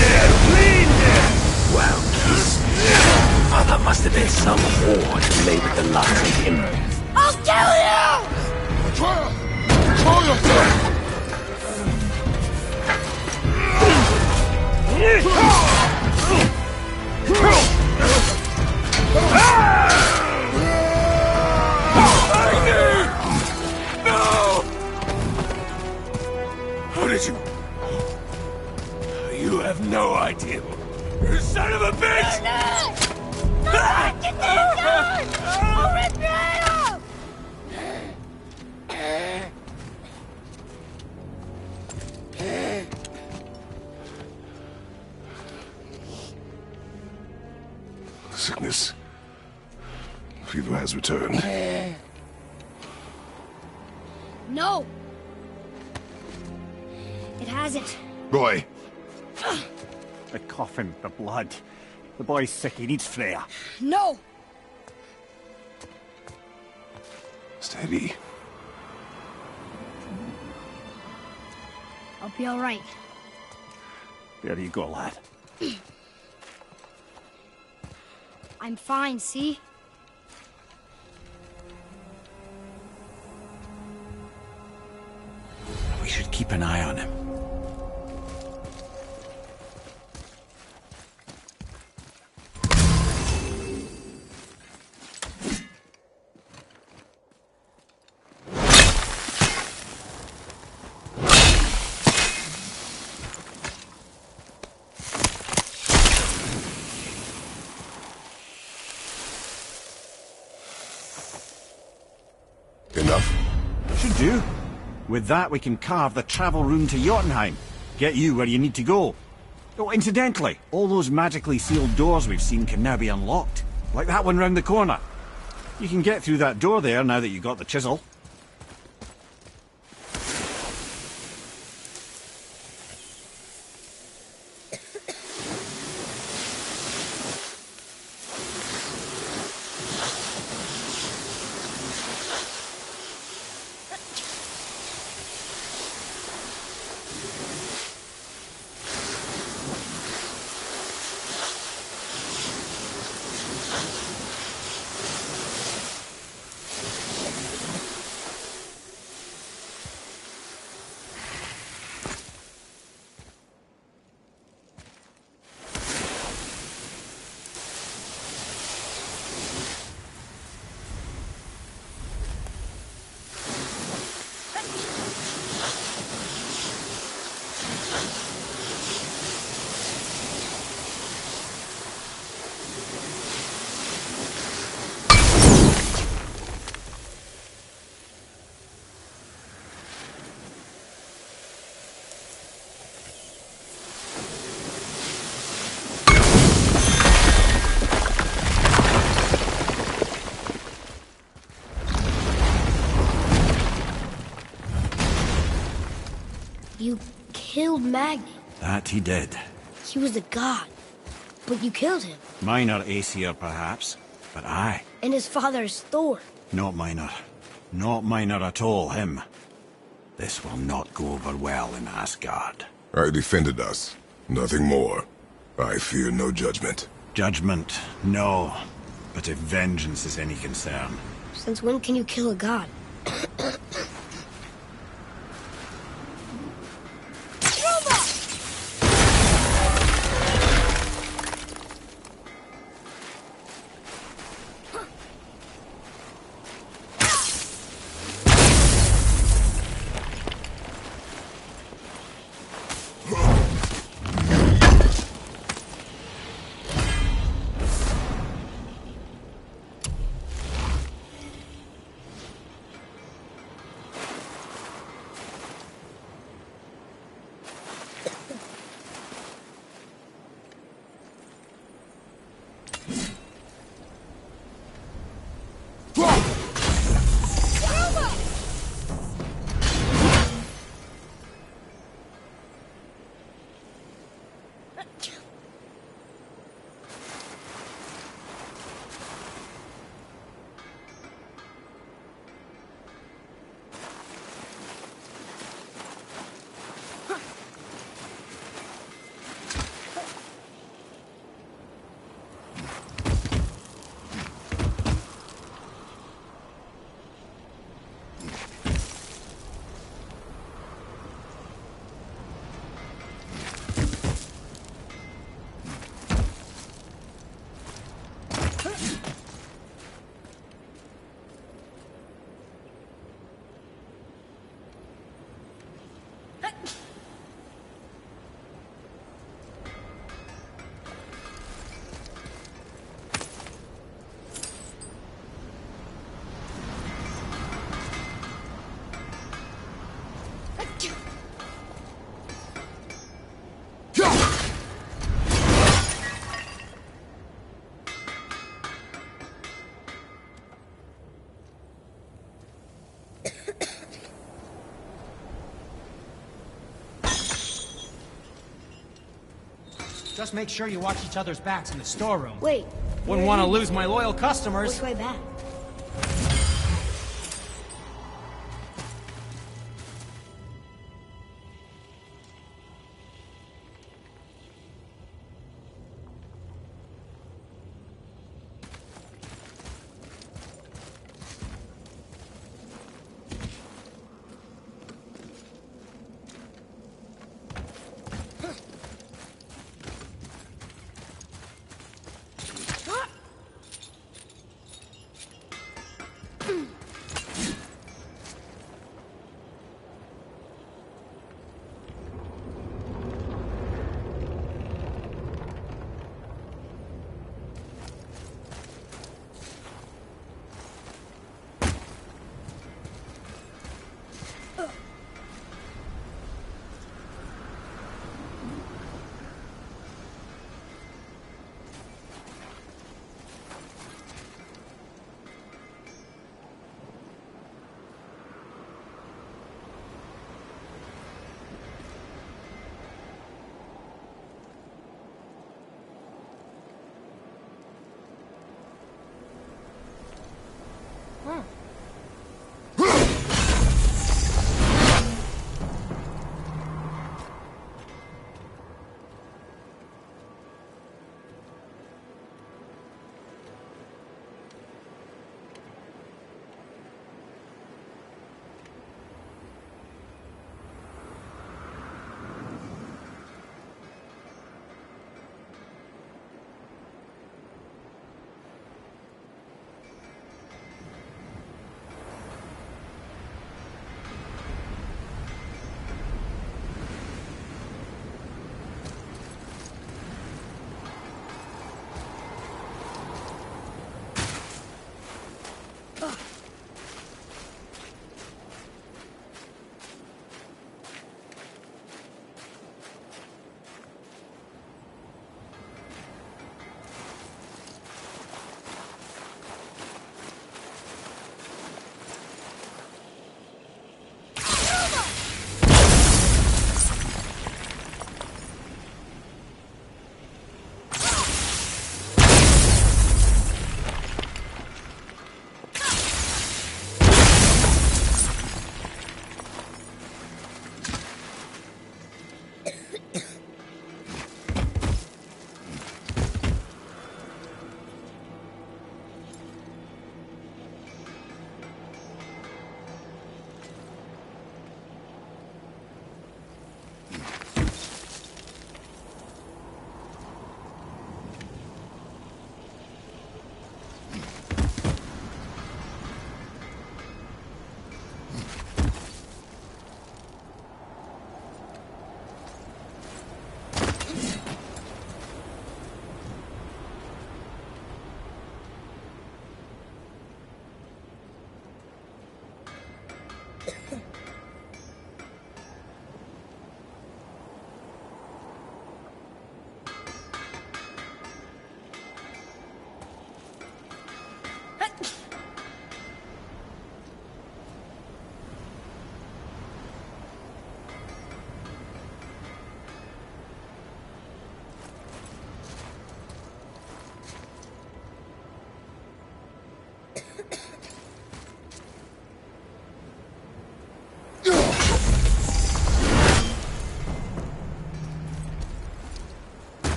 there! Clean there! Wow, geese. Oh, that must have been some whore to lay with the likes of him. I'll kill you! Control yourself! No! How did you... You have no idea. You son of a bitch! No! Get these guys! I'll rip your head off! The sickness. Fever has returned. No! It hasn't. Boy, The coughing, the blood. The boy's sick, he needs Freya. No! steady. I'll be alright. There you go, lad. I'm fine, see? We should keep an eye on him. Enough? Should do. With that, we can carve the travel rune to Jotunheim. Get you where you need to go. Oh, incidentally, all those magically sealed doors we've seen can now be unlocked. Like that one round the corner. You can get through that door there now that you got the chisel. You killed Magni. That he did. He was a god. But you killed him. Minor Aesir, perhaps. But I. And his father is Thor. Not minor. Not minor at all, him. This will not go over well in Asgard. I defended us. Nothing more. I fear no judgment. Judgment, no. But if vengeance is any concern... Since when can you kill a god? Just make sure you watch each other's backs in the storeroom. Wait. Wouldn't want to lose my loyal customers. Which way back?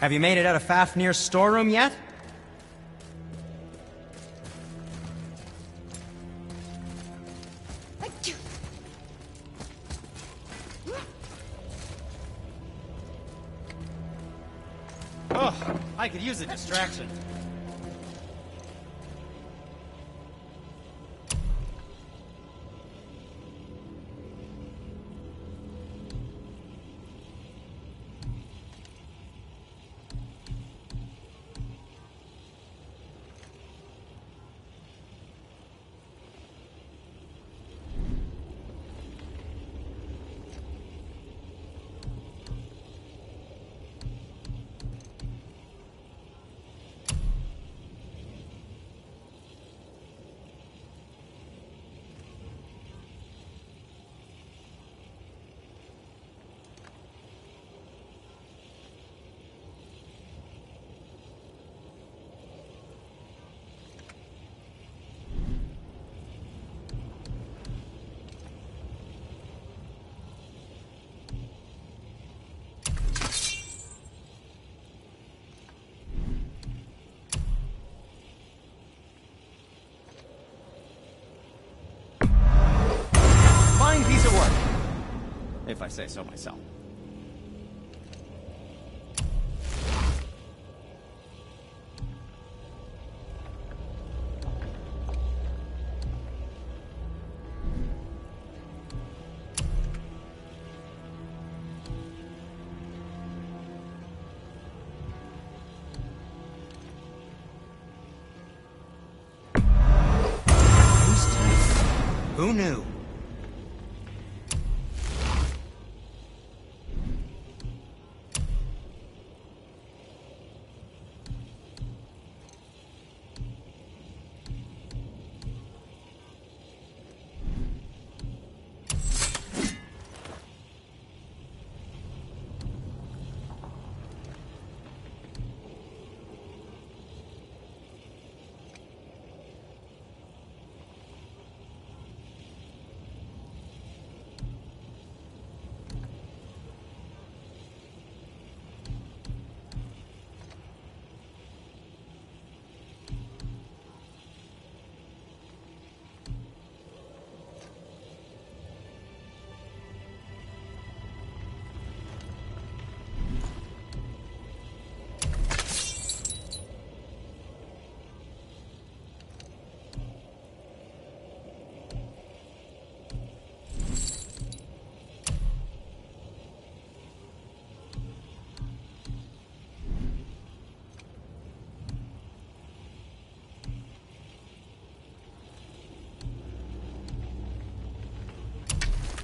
Have you made it out of Fafnir's storeroom yet? I could use a distraction. Fine piece of work. If I say so myself. Who knew?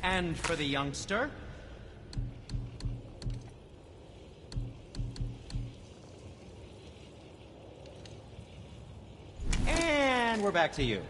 And for the youngster? And we're back to you.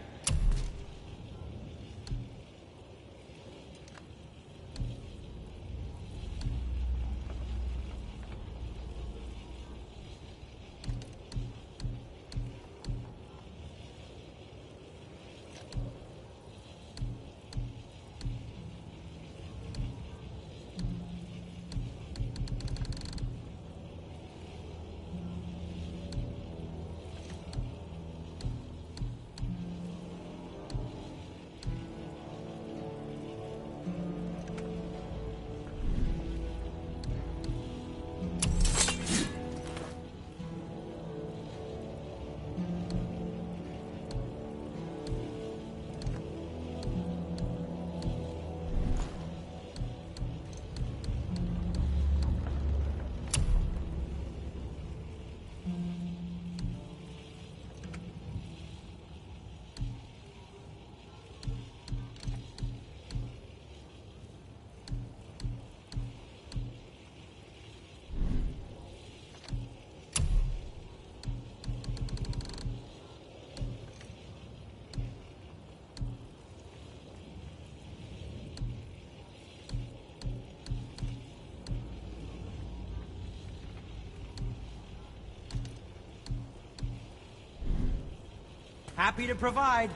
Happy to provide.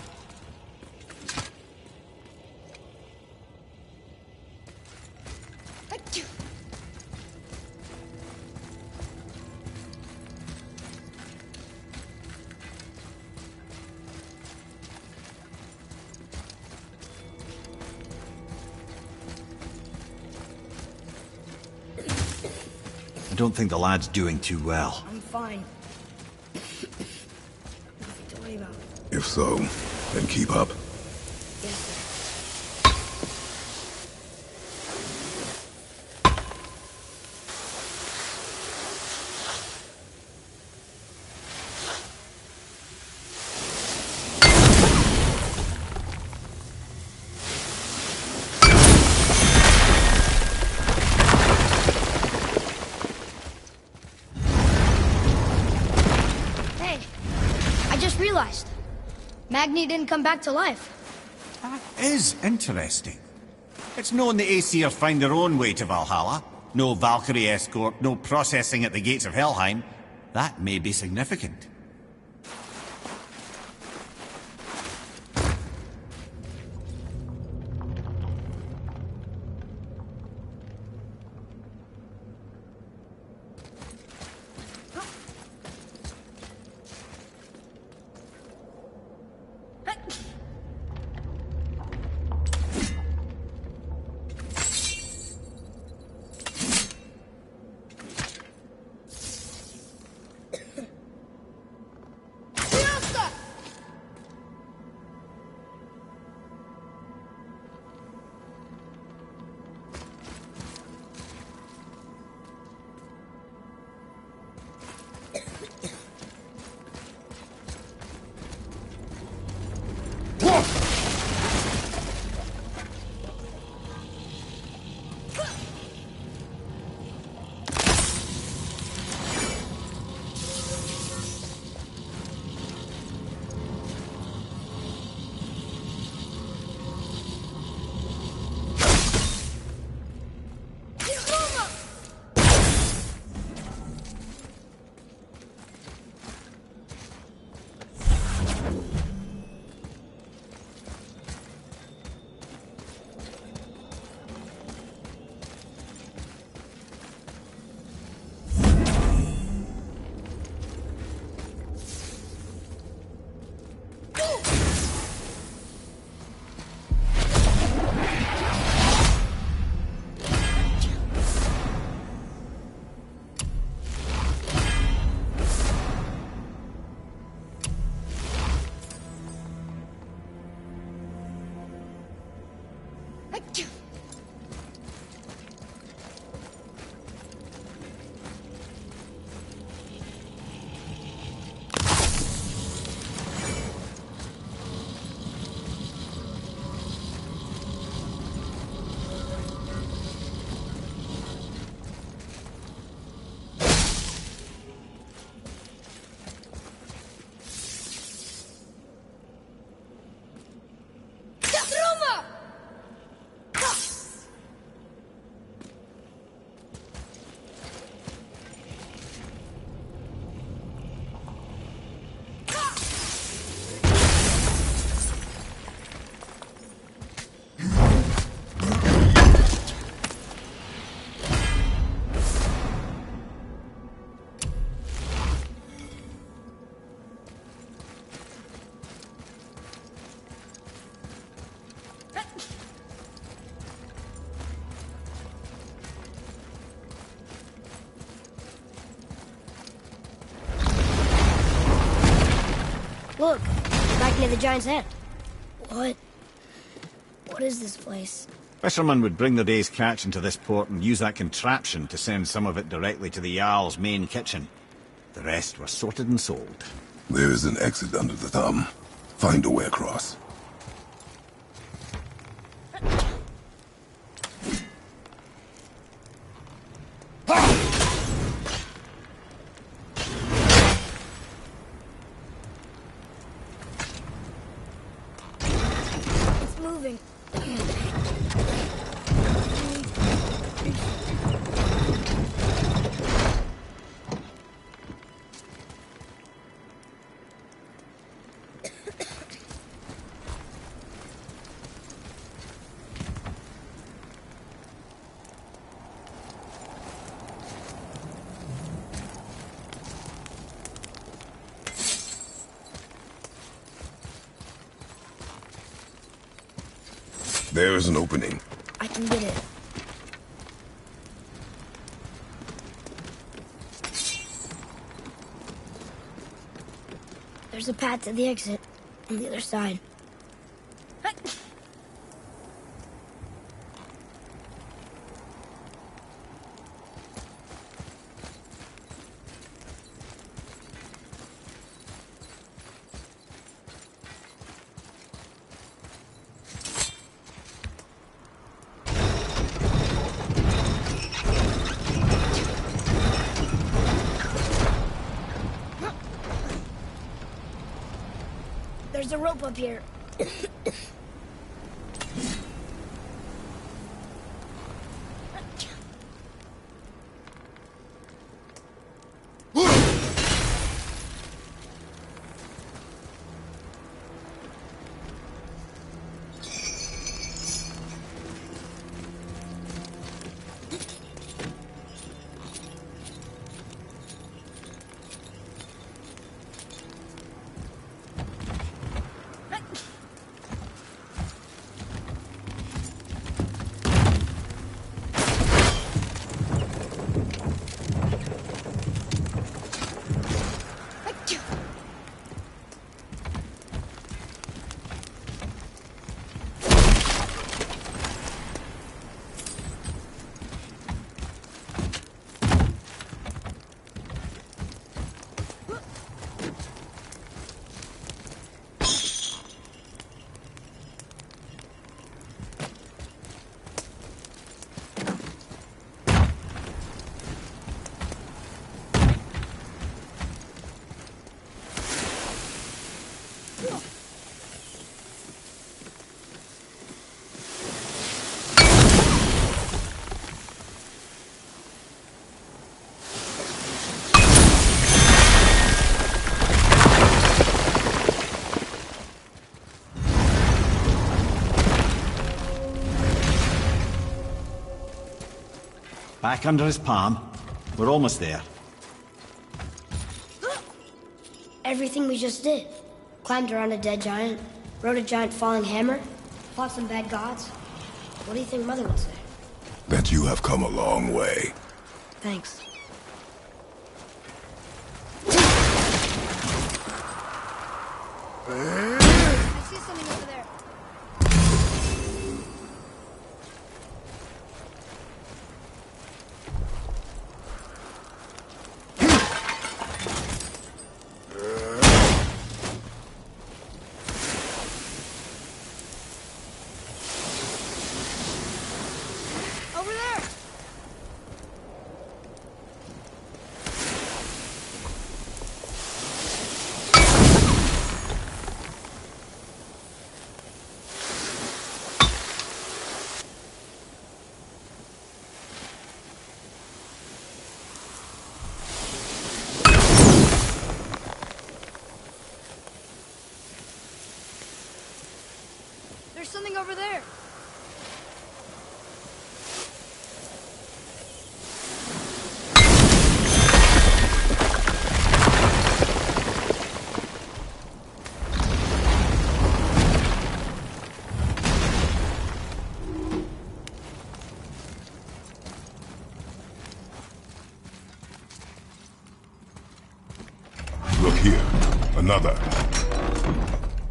I don't think the lad's doing too well. I'm fine. Nothing to worry about. If so, then keep up. Yes, sir. Realized Magni didn't come back to life. That is interesting. It's known the Aesir find their own way to Valhalla. No Valkyrie escort, no processing at the gates of Helheim. That may be significant. Look, back near the giant's head. What is this place? Fishermen would bring their day's catch into this port and use that contraption to send some of it directly to the Jarl's main kitchen. The rest were sorted and sold. There is an exit under the thumb. Find a way across. It's moving. There is an opening. I can get it. There's a path to the exit on the other side. There's a rope up here. Back under his palm. We're almost there. Everything we just did. Climbed around a dead giant, rode a giant falling hammer, fought some bad gods. What do you think Mother would say? That you have come a long way. Thanks. I see something over there. Over there! There's something over there. Look here. Another.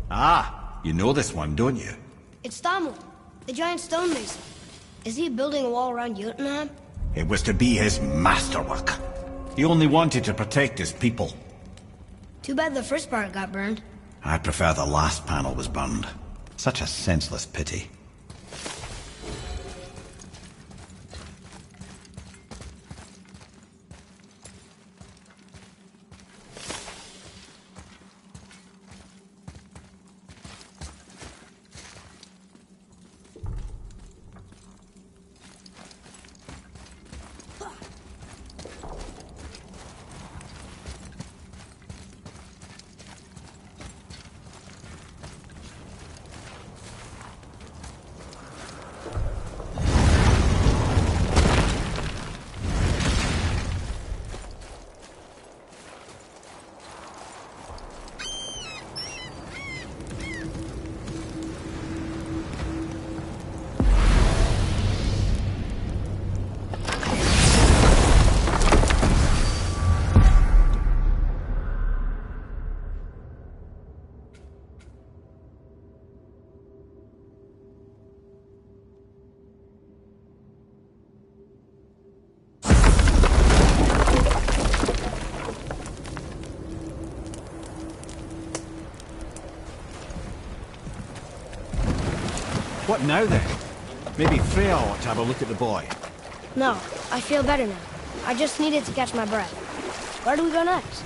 Ah, you know this one, don't you? It's Djmurai, the giant stonemason. Is he building a wall around Jotunheim? It was to be his masterwork. He only wanted to protect his people. Too bad the first part got burned. I prefer the last panel was burned. Such a senseless pity. What now then? Maybe Freya ought to have a look at the boy. No, I feel better now. I just needed to catch my breath. Where do we go next?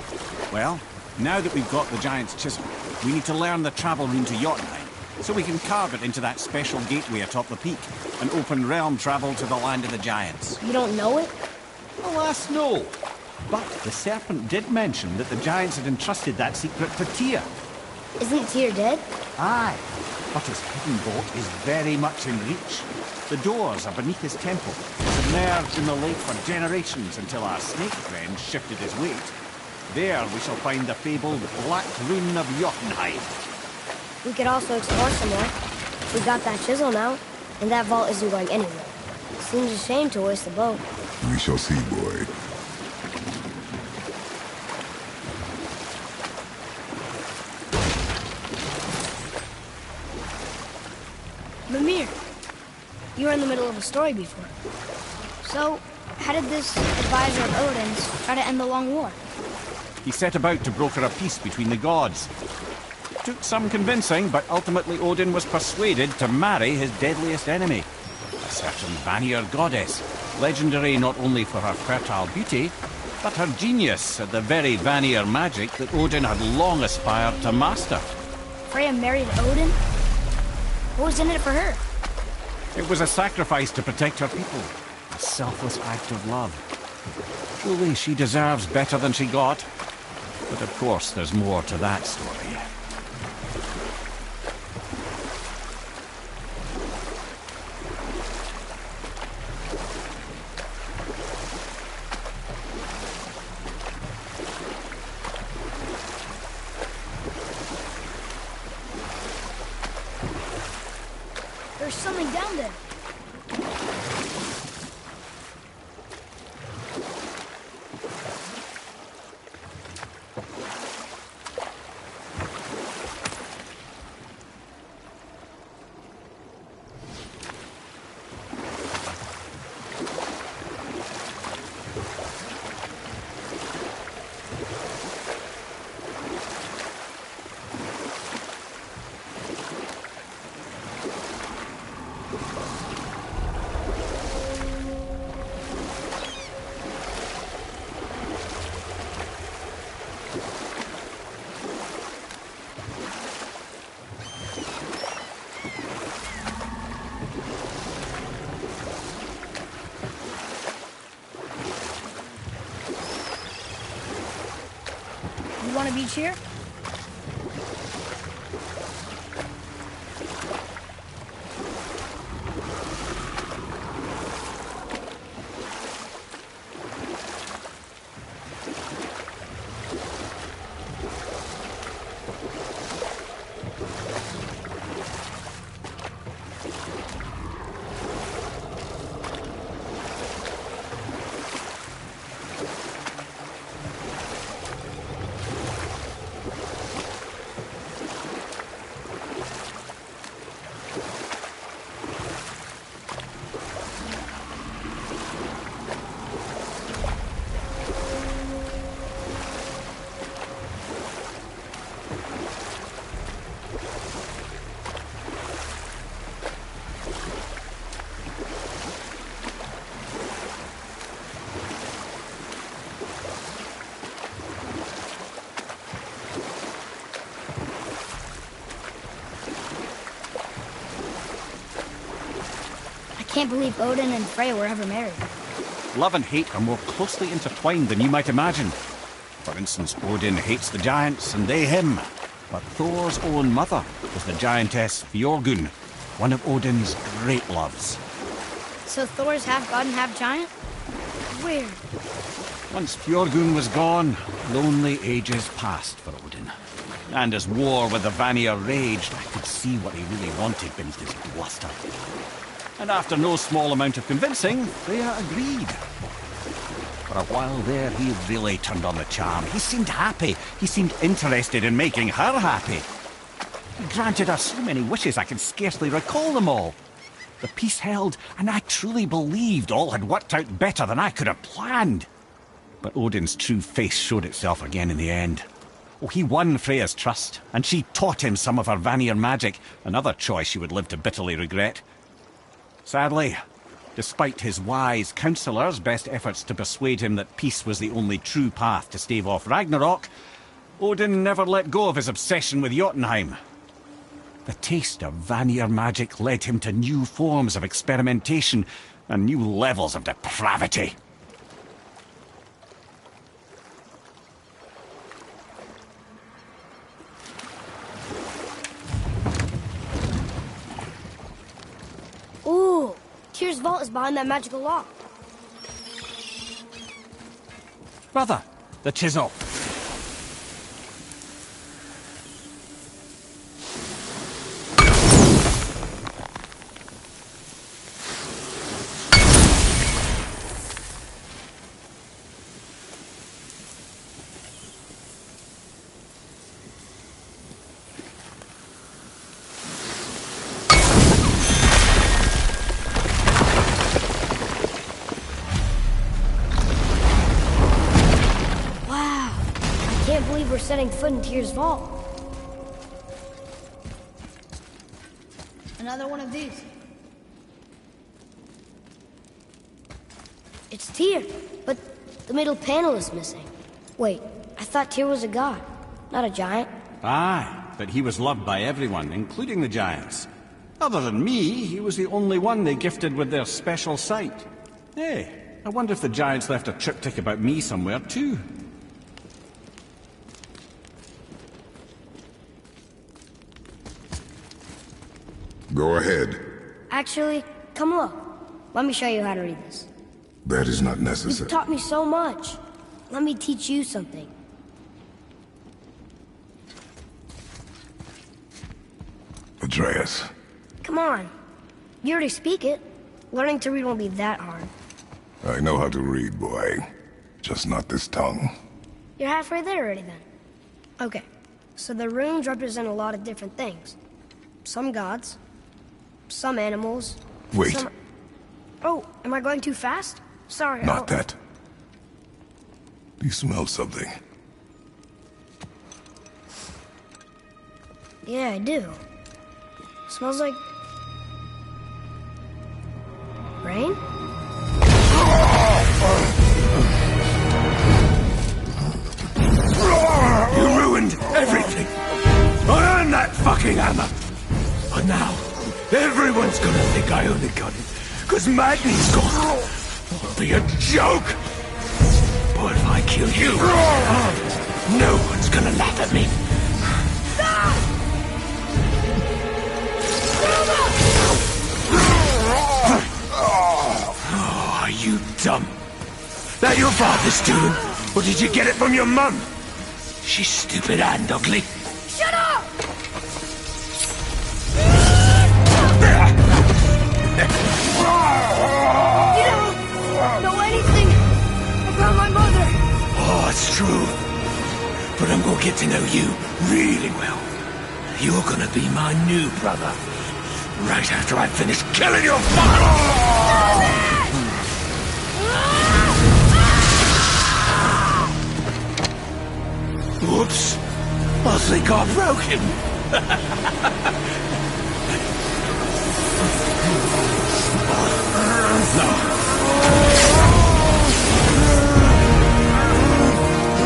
Well, now that we've got the giant's chisel, we need to learn the travel rune to Jotunheim, so we can carve it into that special gateway atop the peak, and open realm travel to the land of the giants. You don't know it? Alas, no. But the serpent did mention that the giants had entrusted that secret to Tyr. Isn't Tyr dead? Aye, but his hidden boat is very much in reach. The doors are beneath his temple, submerged in the lake for generations until our snake friend shifted his weight. There we shall find the fabled Black Rune of Jotunheim. We could also explore some more. We got that chisel now, and that vault isn't going anywhere. Seems a shame to waste the boat. We shall see, boy. Mimir, you were in the middle of a story before. So, how did this advisor of Odin's try to end the long war? He set about to broker a peace between the gods. Took some convincing, but ultimately Odin was persuaded to marry his deadliest enemy, a certain Vanir goddess, legendary not only for her fertile beauty, but her genius at the very Vanir magic that Odin had long aspired to master. Freya married Odin? What was in it for her? It was a sacrifice to protect her people, a selfless act of love. Truly, she deserves better than she got. But of course, there's more to that story. There's something down there. You want a beach here? I can't believe Odin and Freya were ever married. Love and hate are more closely intertwined than you might imagine. For instance, Odin hates the giants and they him. But Thor's own mother was the giantess Fjorgun, one of Odin's great loves. So Thor's half god and half giant? Weird. Once Fjorgun was gone, lonely ages passed for Odin. And as war with the Vanir raged, I could see what he really wanted beneath his bluster. And after no small amount of convincing, Freya agreed. For a while there, he really turned on the charm. He seemed happy. He seemed interested in making her happy. He granted her so many wishes I can scarcely recall them all. The peace held, and I truly believed all had worked out better than I could have planned. But Odin's true face showed itself again in the end. Oh, he won Freya's trust, and she taught him some of her Vanir magic, another choice she would live to bitterly regret. Sadly, despite his wise counsellors' best efforts to persuade him that peace was the only true path to stave off Ragnarok, Odin never let go of his obsession with Jotunheim. The taste of Vanir magic led him to new forms of experimentation and new levels of depravity. Ooh, Tyr's vault is behind that magical lock. Brother, the chisel. We're setting foot in Tyr's vault. Another one of these. It's Tyr, but the middle panel is missing. Wait, I thought Tyr was a god, not a giant. Aye, but he was loved by everyone, including the giants. Other than me, he was the only one they gifted with their special sight. Hey, I wonder if the giants left a triptych about me somewhere too. Go ahead. Actually, come look. Let me show you how to read this. That is not necessary. You've taught me so much. Let me teach you something. Atreus. Come on. You already speak it. Learning to read won't be that hard. I know how to read, boy. Just not this tongue. You're halfway there already, then. Okay, so the runes represent a lot of different things. Some gods, some animals. Wait. Some... Oh, am I going too fast? Sorry. Not that. Do you smell something? Yeah, I do. Smells like... rain? You ruined everything. I earned that fucking hammer. But now, everyone's gonna think I only got it because Magni's gone. It'll be a joke. But if I kill you, no one's gonna laugh at me. Oh, are you dumb? That your father's doing? Or did you get it from your mum? She's stupid and ugly. Shut up! You don't know anything about my mother. Oh, it's true. But I'm gonna get to know you really well. You're gonna be my new brother. Right after I finish killing your father! Whoops. I think I broke him.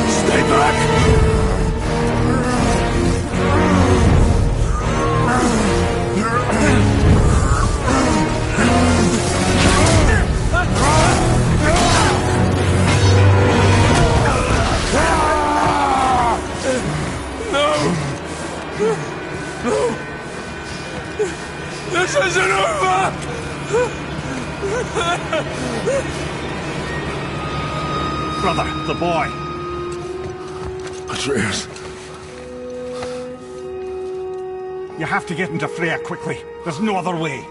Stay back. This isn't over! Brother, the boy. Atreus. You have to get into Freya quickly. There's no other way.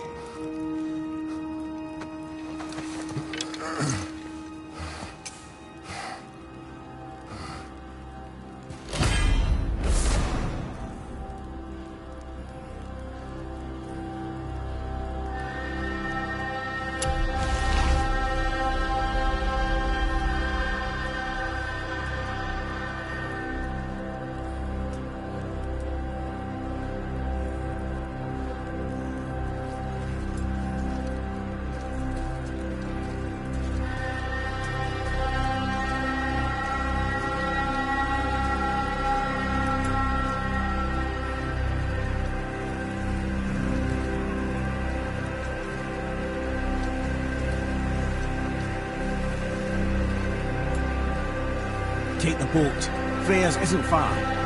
Take the boat. Freya's isn't far.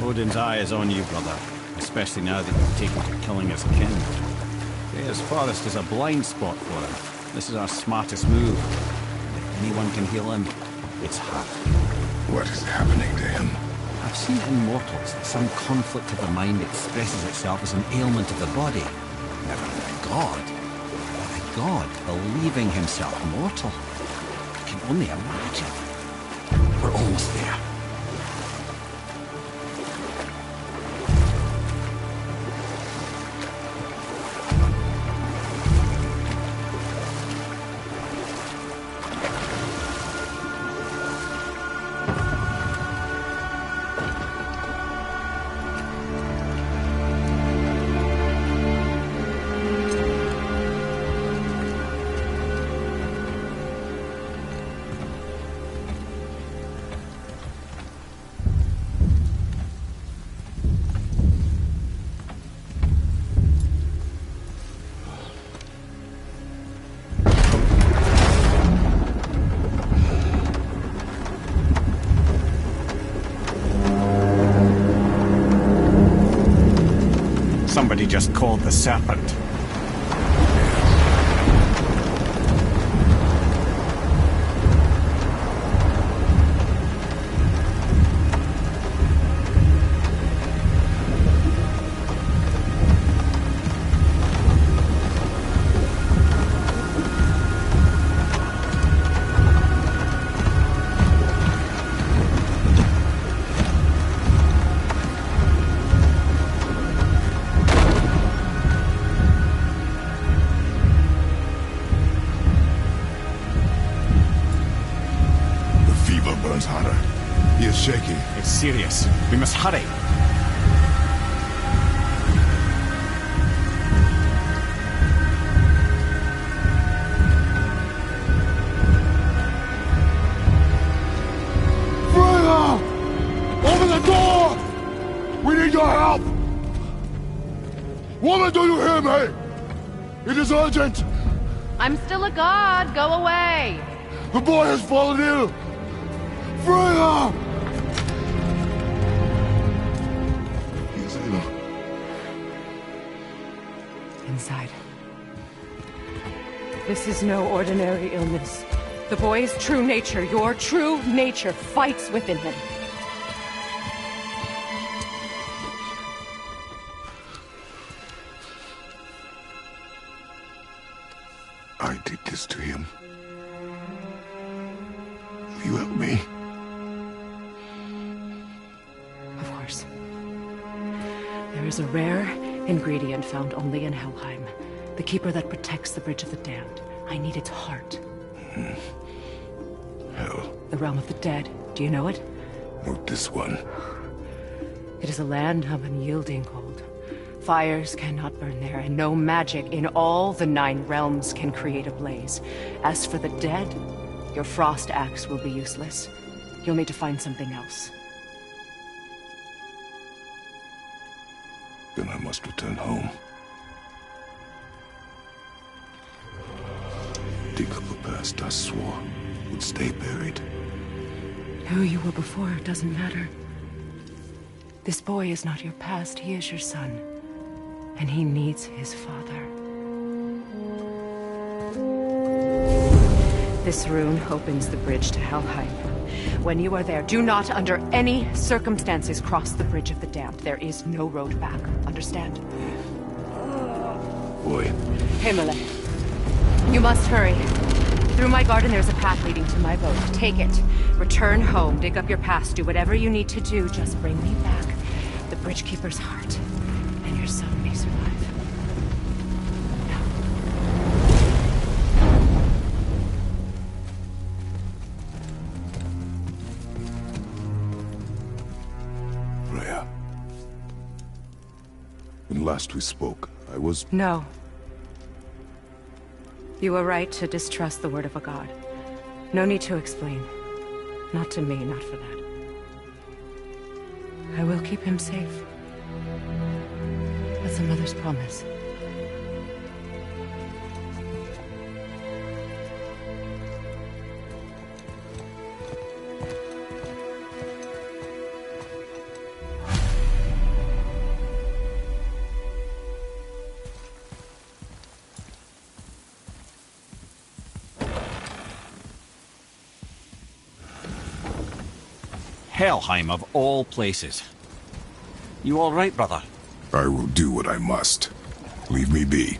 Odin's eye is on you, brother. Especially now that you've taken to killing his kin. Freya's forest is a blind spot for him. This is our smartest move. If anyone can heal him, it's her. What is happening to him? I've seen in mortals that some conflict of the mind expresses itself as an ailment of the body. Never in a god. But a god believing himself mortal. I can only imagine. We're almost there. Somebody just called the serpent. Shaky. It's serious. We must hurry. Freya! Open the door! We need your help! Woman, do you hear me? It is urgent! I'm still a god. Go away. The boy has fallen ill! Freya! Inside. This is no ordinary illness. The boy's true nature, your true nature, fights within him. I did this to him. Will you help me? Of course. There is a rare ingredient found only in Helheim. The keeper that protects the Bridge of the Damned. I need its heart. Hell. The realm of the dead. Do you know it? Not this one. It is a land of unyielding cold. Fires cannot burn there, and no magic in all the 9 realms can create a blaze. As for the dead, your frost axe will be useless. You'll need to find something else. Then I must return home. Dig up a past I swore would stay buried. Who you were before doesn't matter. This boy is not your past, he is your son. And he needs his father. This rune opens the bridge to Helheim. When you are there, do not under any circumstances cross the Bridge of the Damned. There is no road back. Understand? Boy. Himmele. You must hurry. Through my garden there's a path leading to my boat. Take it. Return home, dig up your past, do whatever you need to do. Just bring me back. The Bridgekeeper's heart, and your son may survive. Freya. When last we spoke, I was... No. You were right to distrust the word of a god. No need to explain. Not to me, not for that. I will keep him safe. That's a mother's promise. Helheim of all places. You all right, brother? I will do what I must. Leave me be.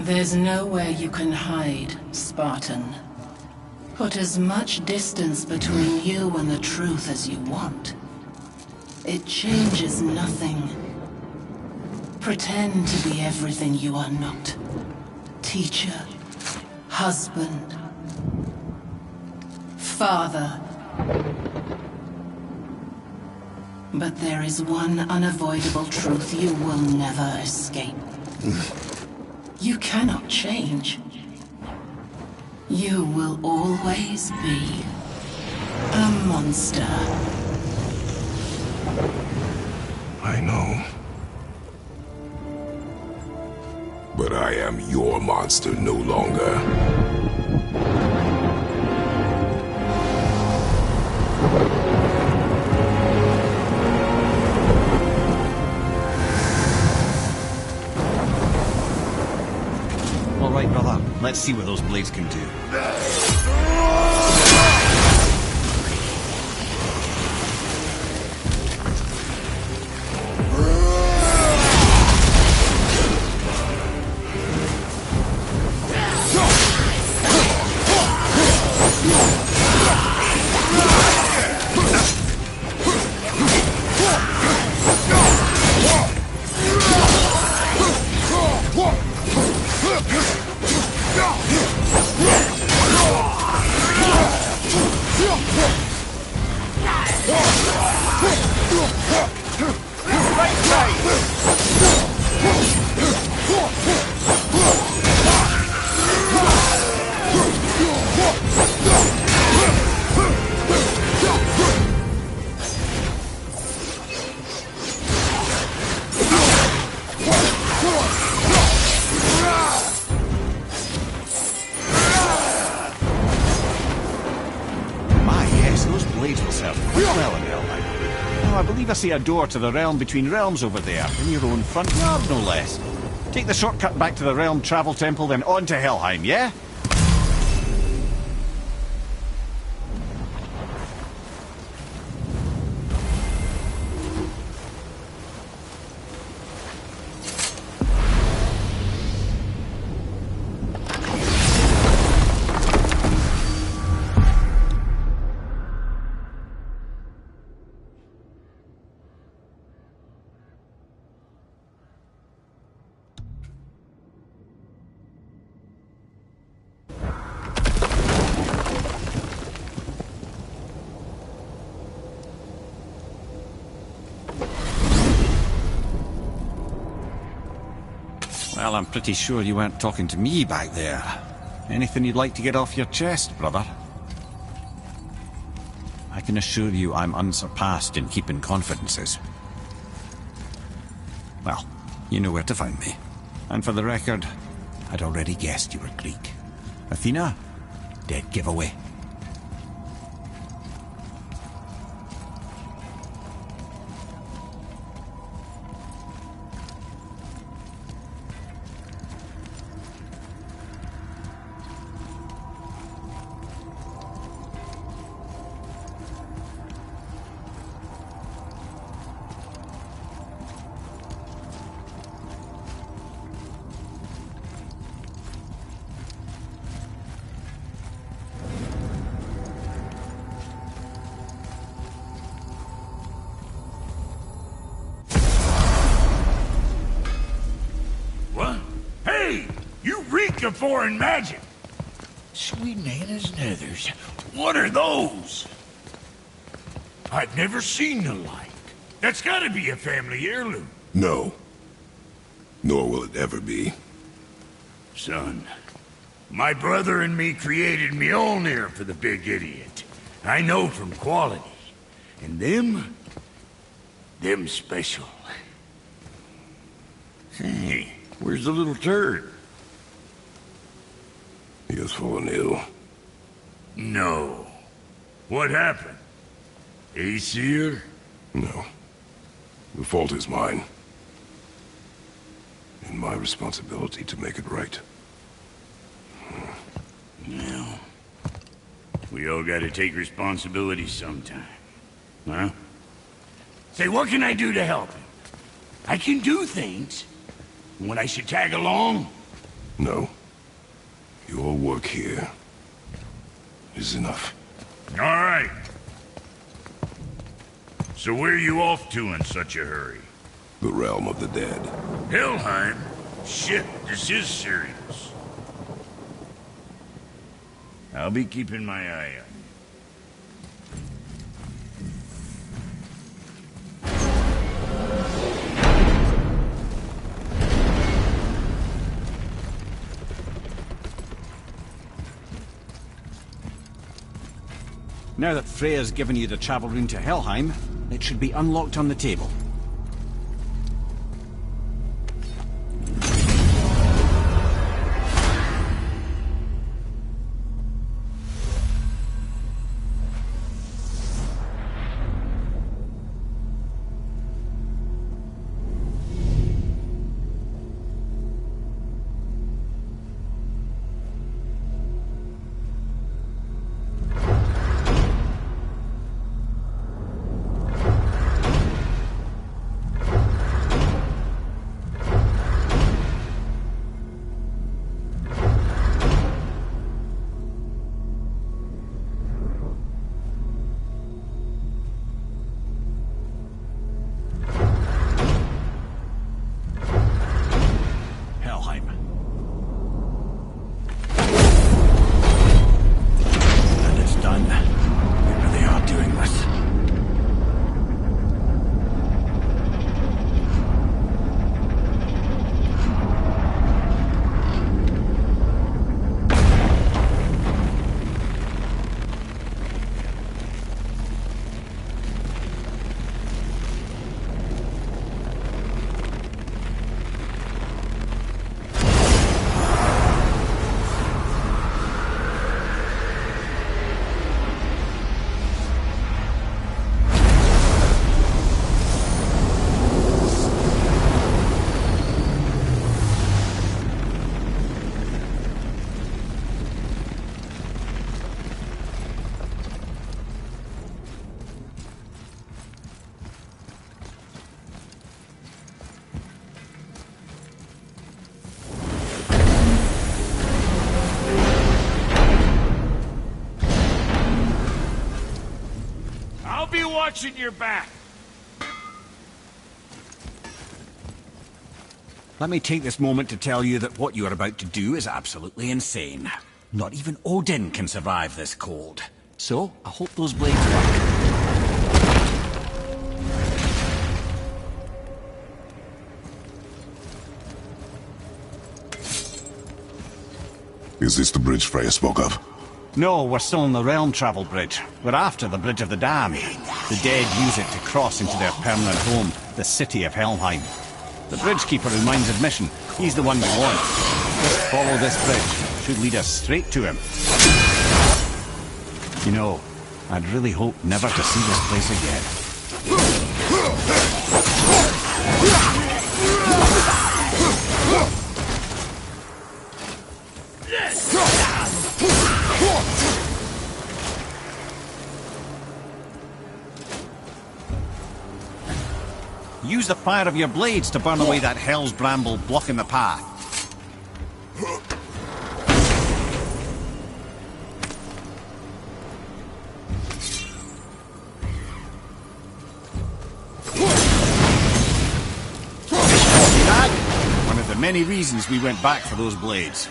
There's nowhere you can hide, Spartan. Put as much distance between you and the truth as you want. It changes nothing. Pretend to be everything you are not. Teacher, husband, father. But there is one unavoidable truth you will never escape. You cannot change. You will always be a monster. I know. But I am your monster no longer. All right, brother. Let's see what those blades can do. I see a door to the realm between realms over there, in your own front yard, no less. Take the shortcut back to the realm travel temple, then on to Helheim, yeah? Well, I'm pretty sure you weren't talking to me back there. Anything you'd like to get off your chest, brother? I can assure you I'm unsurpassed in keeping confidences. Well, you know where to find me. And for the record, I'd already guessed you were Greek. Athena? Dead giveaway. Of foreign magic. Sweet Nana's nethers. What are those? I've never seen the like. That's gotta be a family heirloom. No. Nor will it ever be. Son, my brother and me created Mjolnir for the big idiot. I know from quality. And them special. Hey, where's the little turd? He has fallen ill. No. What happened? Aesir? No. The fault is mine. And my responsibility to make it right. Well, we all gotta take responsibility sometime. Huh? Say, what can I do to help him? I can do things. When I should tag along? No. Your work here is enough. All right. So where are you off to in such a hurry? The realm of the dead. Helheim? Shit, this is serious. I'll be keeping my eye on you. Now that Freya's given you the travel rune to Helheim, it should be unlocked on the table. Watching your back. Let me take this moment to tell you that what you are about to do is absolutely insane. Not even Odin can survive this cold. So, I hope those blades work. Is this the bridge Freya spoke of? No, we're still on the realm travel bridge. We're after the Bridge of the Damned. The dead use it to cross into their permanent home, the city of Helheim. The bridgekeeper who minds admission, he's the one we want. Just follow this bridge. Should lead us straight to him. You know, I'd really hope never to see this place again. Use the fire of your blades to burn away that hell's bramble blocking the path. One of the many reasons we went back for those blades.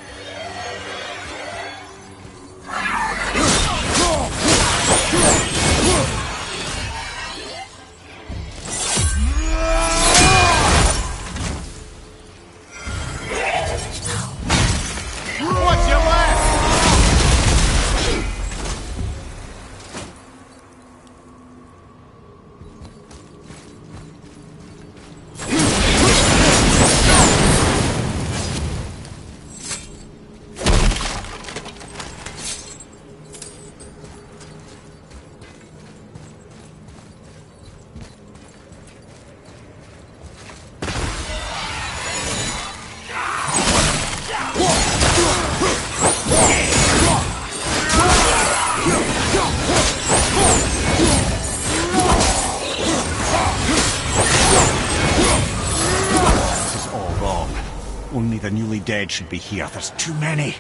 Only the newly dead should be here. There's too many.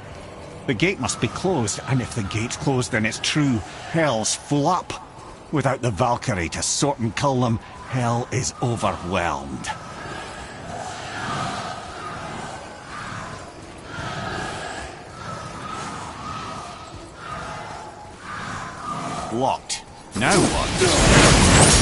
The gate must be closed, and if the gate's closed, then it's true. Hell's full up. Without the Valkyrie to sort and kill them, hell is overwhelmed. Locked. Now what?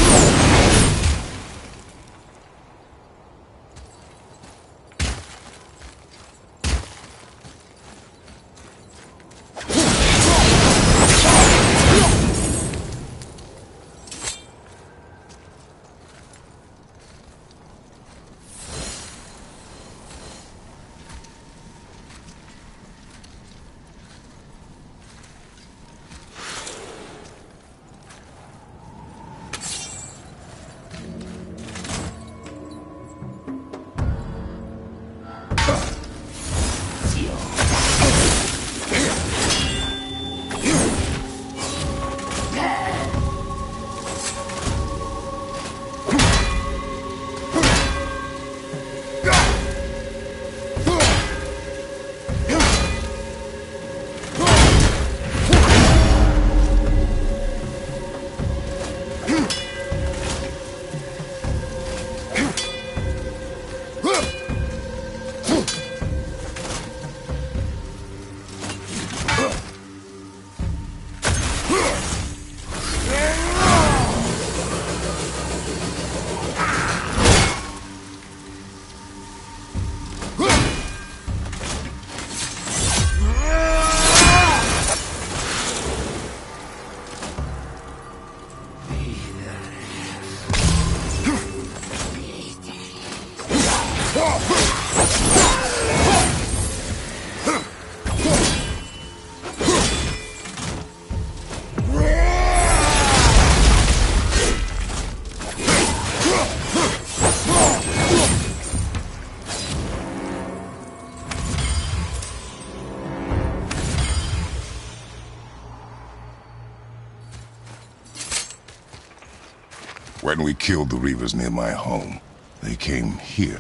When we killed the Reavers near my home, they came here.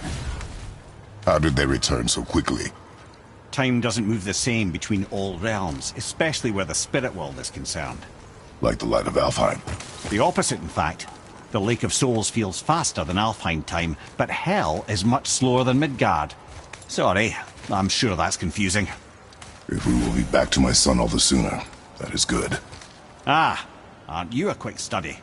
How did they return so quickly? Time doesn't move the same between all realms, especially where the spirit world is concerned. Like the light of Alfheim? The opposite, in fact. The Lake of Souls feels faster than Alfheim time, but Hell is much slower than Midgard. Sorry, I'm sure that's confusing. If we will be back to my son all the sooner, that is good. Ah, aren't you a quick study?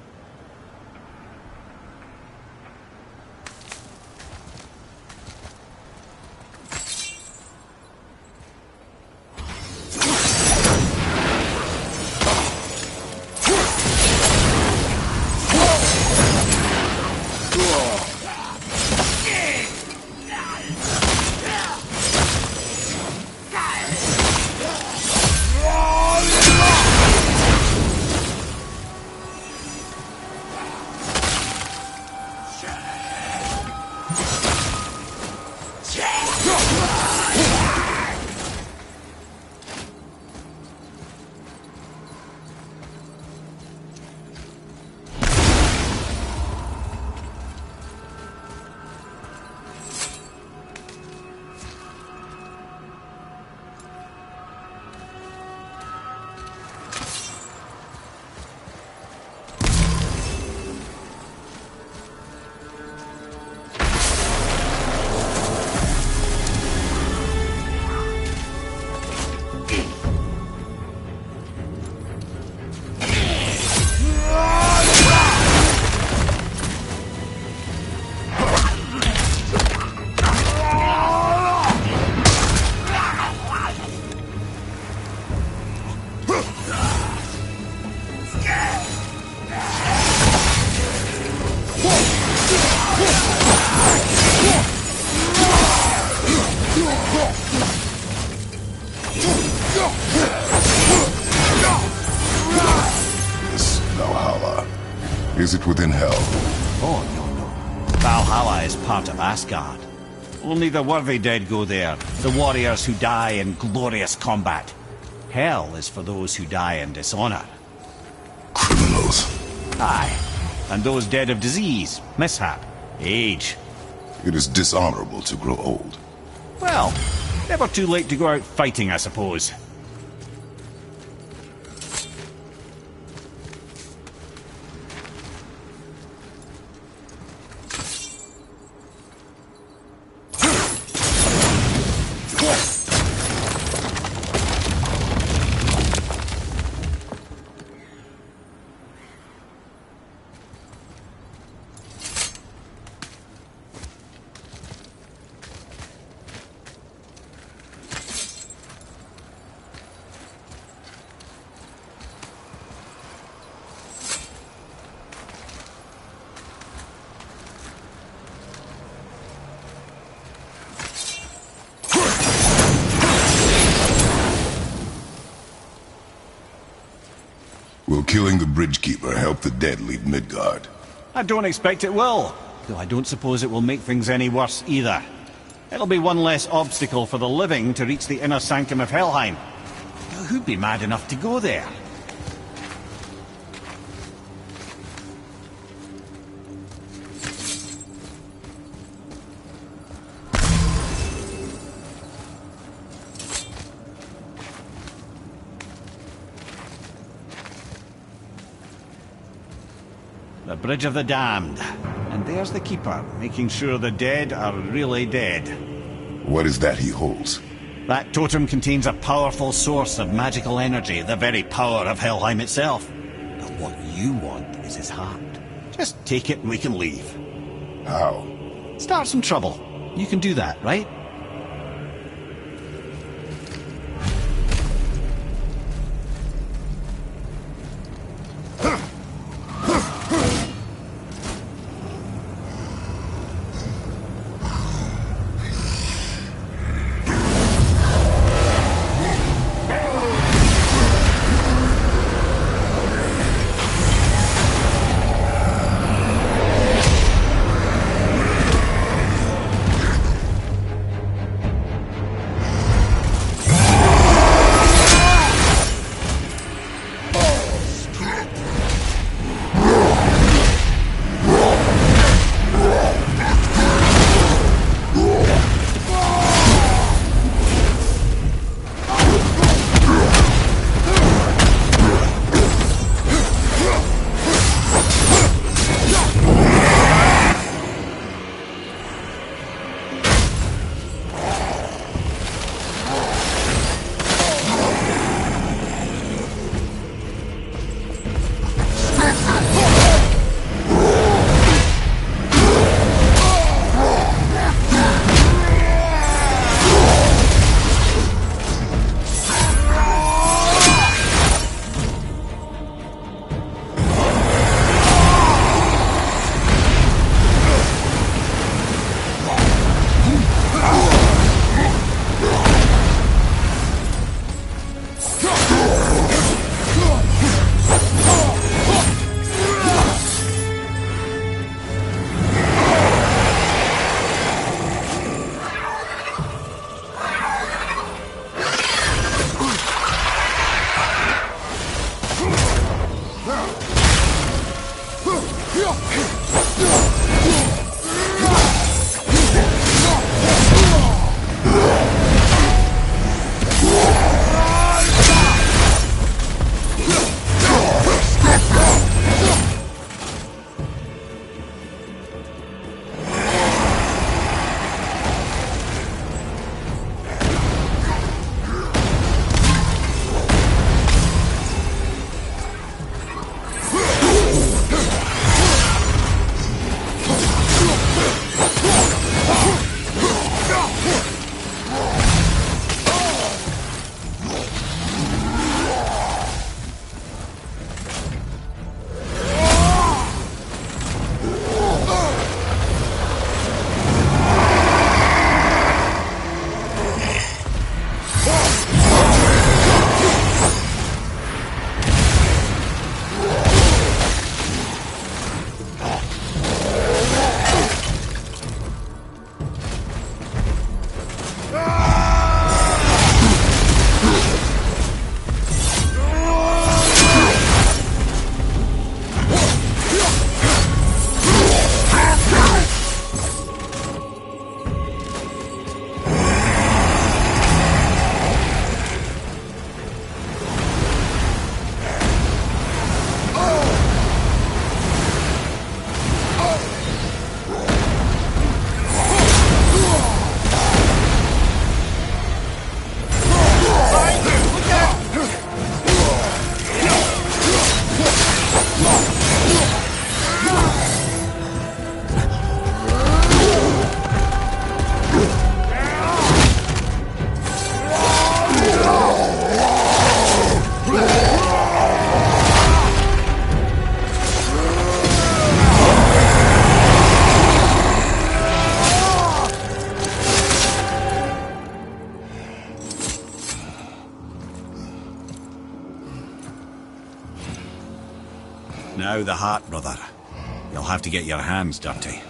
This Valhalla, is it within Hell? Oh, no. Valhalla is part of Asgard. Only the worthy dead go there, the warriors who die in glorious combat. Hell is for those who die in dishonor. Criminals. Aye, and those dead of disease, mishap, age. It is dishonorable to grow old. Well, never too late to go out fighting, I suppose. Will killing the Bridgekeeper help the dead leave Midgard? I don't expect it will, though I don't suppose it will make things any worse either. It'll be one less obstacle for the living to reach the inner sanctum of Helheim. Now, who'd be mad enough to go there? The Bridge of the Damned. And there's the Keeper, making sure the dead are really dead. What is that he holds? That totem contains a powerful source of magical energy, the very power of Helheim itself. But what you want is his heart. Just take it and we can leave. How? Start some trouble. You can do that, right? Now the heart, brother. You'll have to get your hands dirty.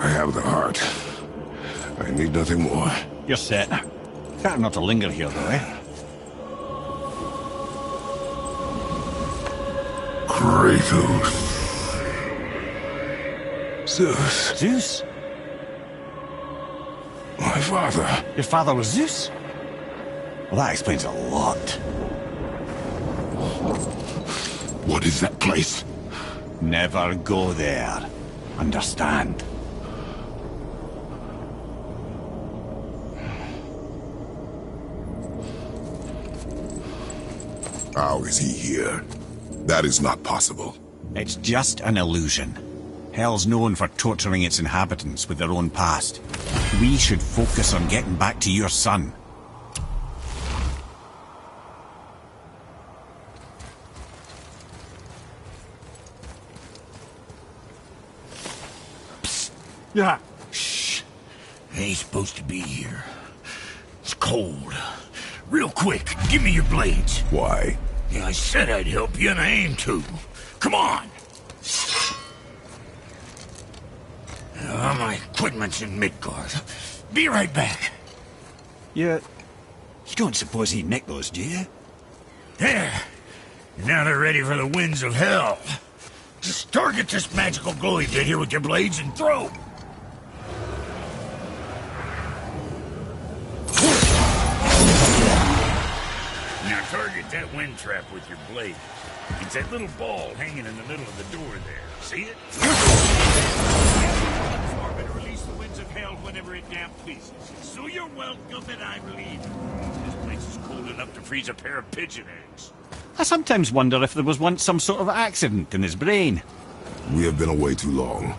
I have the heart. I need nothing more. You're set. Better not to linger here, though, eh? Kratos. Zeus. Zeus? My father. Your father was Zeus? Well, that explains a lot. What is that place? Never go there. Understand? How is he here? That is not possible. It's just an illusion. Hell's known for torturing its inhabitants with their own past. We should focus on getting back to your son. Psst. Yeah. Shh. I ain't supposed to be here. It's cold. Real quick, give me your blades. Why? Yeah, I said I'd help you, and I aim to. Come on! My equipment's in Midgard. Be right back. You don't suppose he nicked those, do you? There. Now they're ready for the winds of hell. Just target this magical glowy bit here with your blades and throw. Now target that wind trap with your blade. It's that little ball hanging in the middle of the door there. See it? Transform and release the winds of hell whenever it damn pleases. So you're welcome, and I believe. This place is cold enough to freeze a pair of pigeon eggs. I sometimes wonder if there was once some sort of accident in his brain. We have been away too long.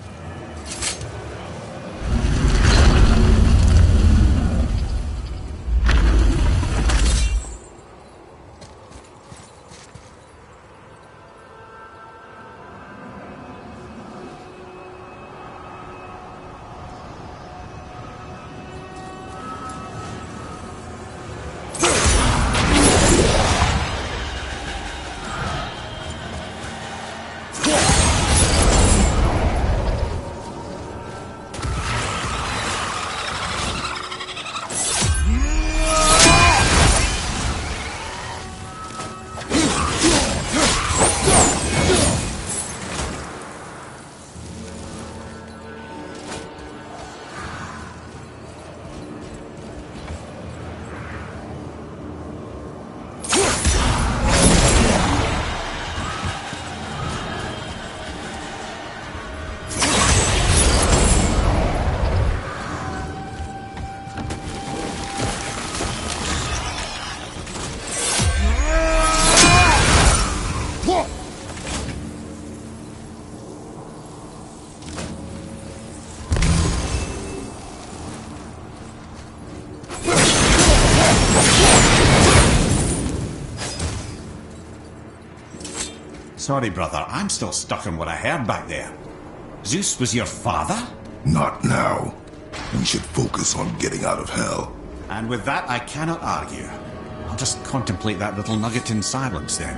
Sorry, brother, I'm still stuck on what I heard back there. Zeus was your father? Not now. We should focus on getting out of hell. And with that, I cannot argue. I'll just contemplate that little nugget in silence then.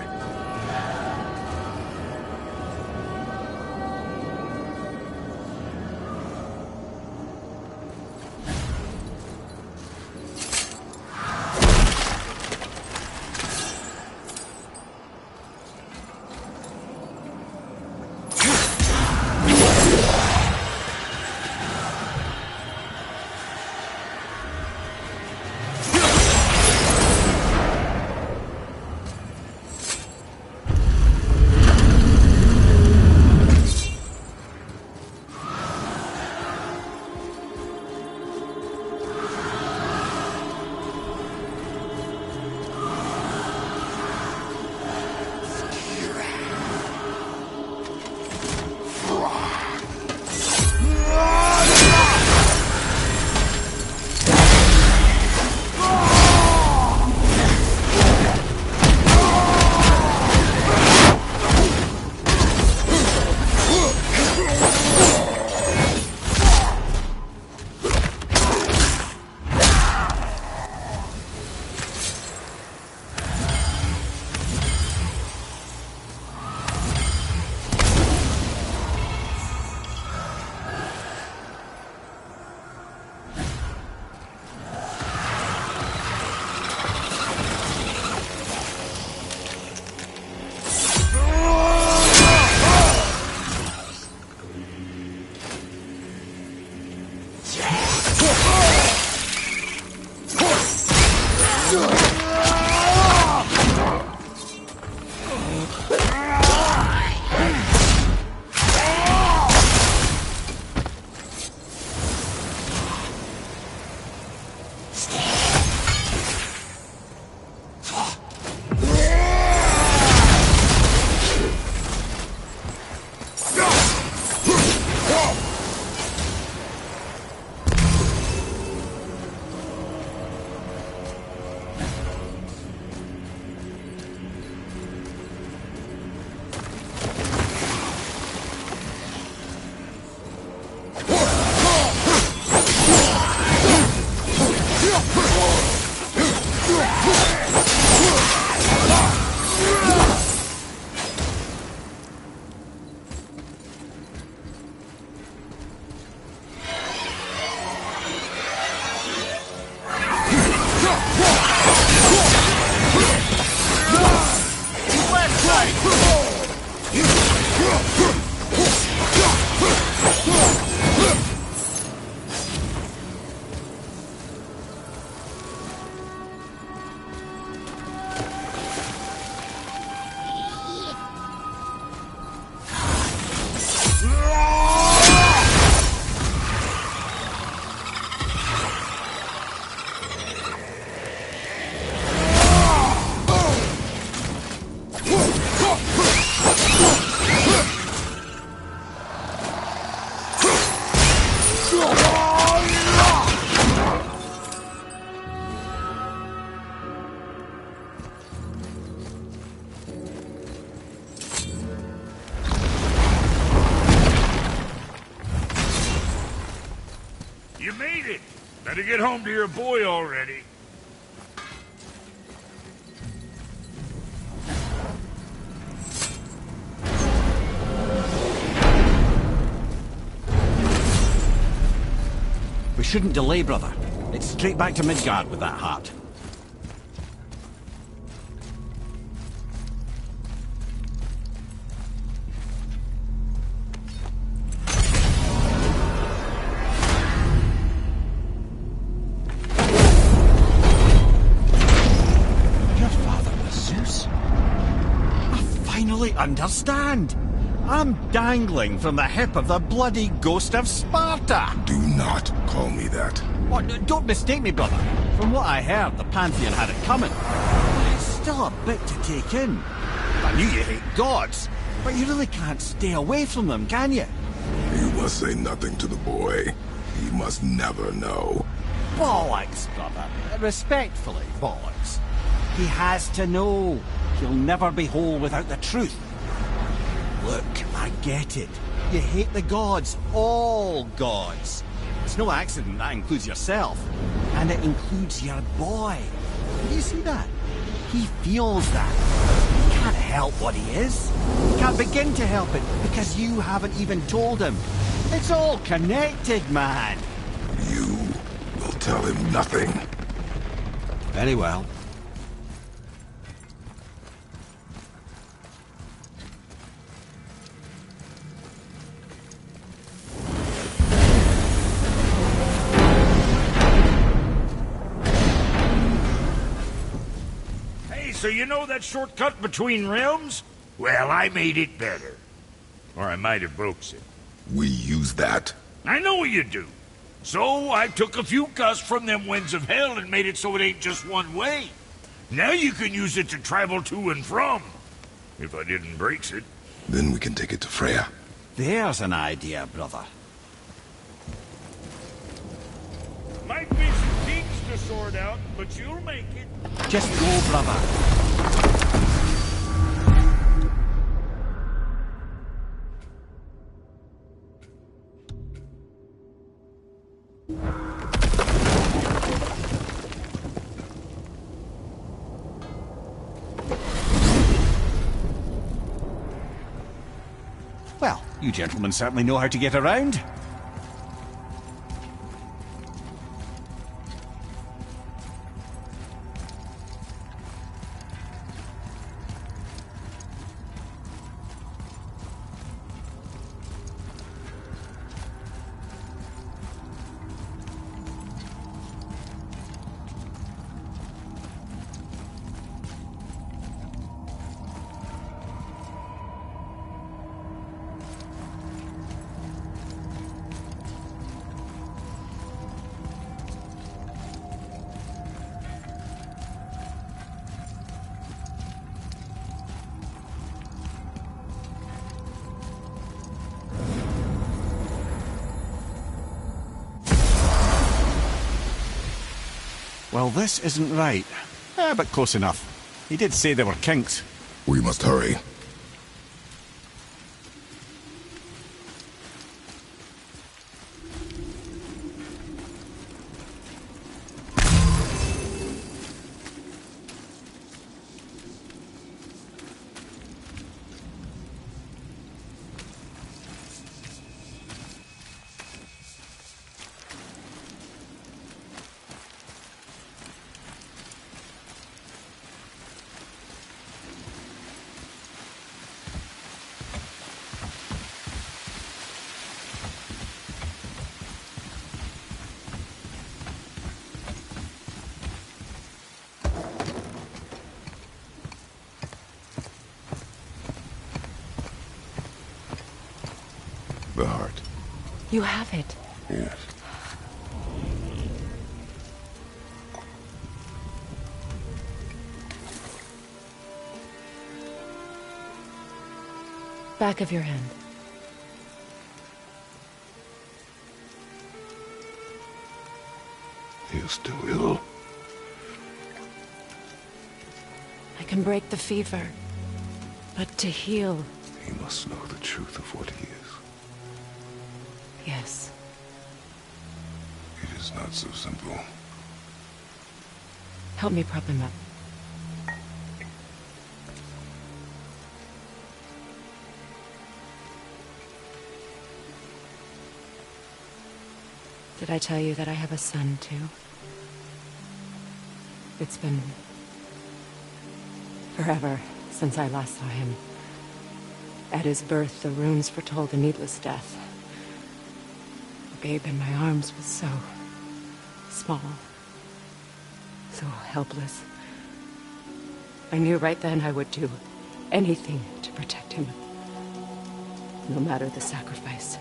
You made it! Better get home to your boy already. We shouldn't delay, brother. It's straight back to Midgard with that heart. Your father was Zeus? I finally understand. I'm dangling from the hip of the bloody ghost of Sparta! Do not call me that. What? Don't mistake me, brother. From what I heard, the Pantheon had it coming. But it's still a bit to take in. I knew you hate gods, but you really can't stay away from them, can you? You must say nothing to the boy. He must never know. Bollocks, brother. Respectfully, bollocks. He has to know. He'll never be whole without the truth. Look, I get it. You hate the gods. All gods. It's no accident that includes yourself. And it includes your boy. Do you see that? He feels that. He can't help what he is. He can't begin to help it because you haven't even told him. It's all connected, man. You will tell him nothing. Very well. So you know that shortcut between realms? Well, I made it better. Or I might have broke it. We use that. I know you do. So I took a few cuss from them winds of hell and made it so it ain't just one way. Now you can use it to travel to and from. If I didn't break it. Then we can take it to Freya. There's an idea, brother. Might be some kinks to sort out, but you'll make it. Just go, brother. Well, you gentlemen certainly know how to get around. Well, this isn't right. But close enough. He did say there were kinks. We must hurry. The heart. You have it. Yes. Back of your hand. He is still ill. I can break the fever, but to heal... He must know the truth of what he is. Yes. It is not so simple. Help me prop him up. Did I tell you that I have a son, too? It's been... forever since I last saw him. At his birth, the runes foretold a needless death. The babe in my arms was so... small. So helpless. I knew right then I would do anything to protect him. No matter the sacrifice.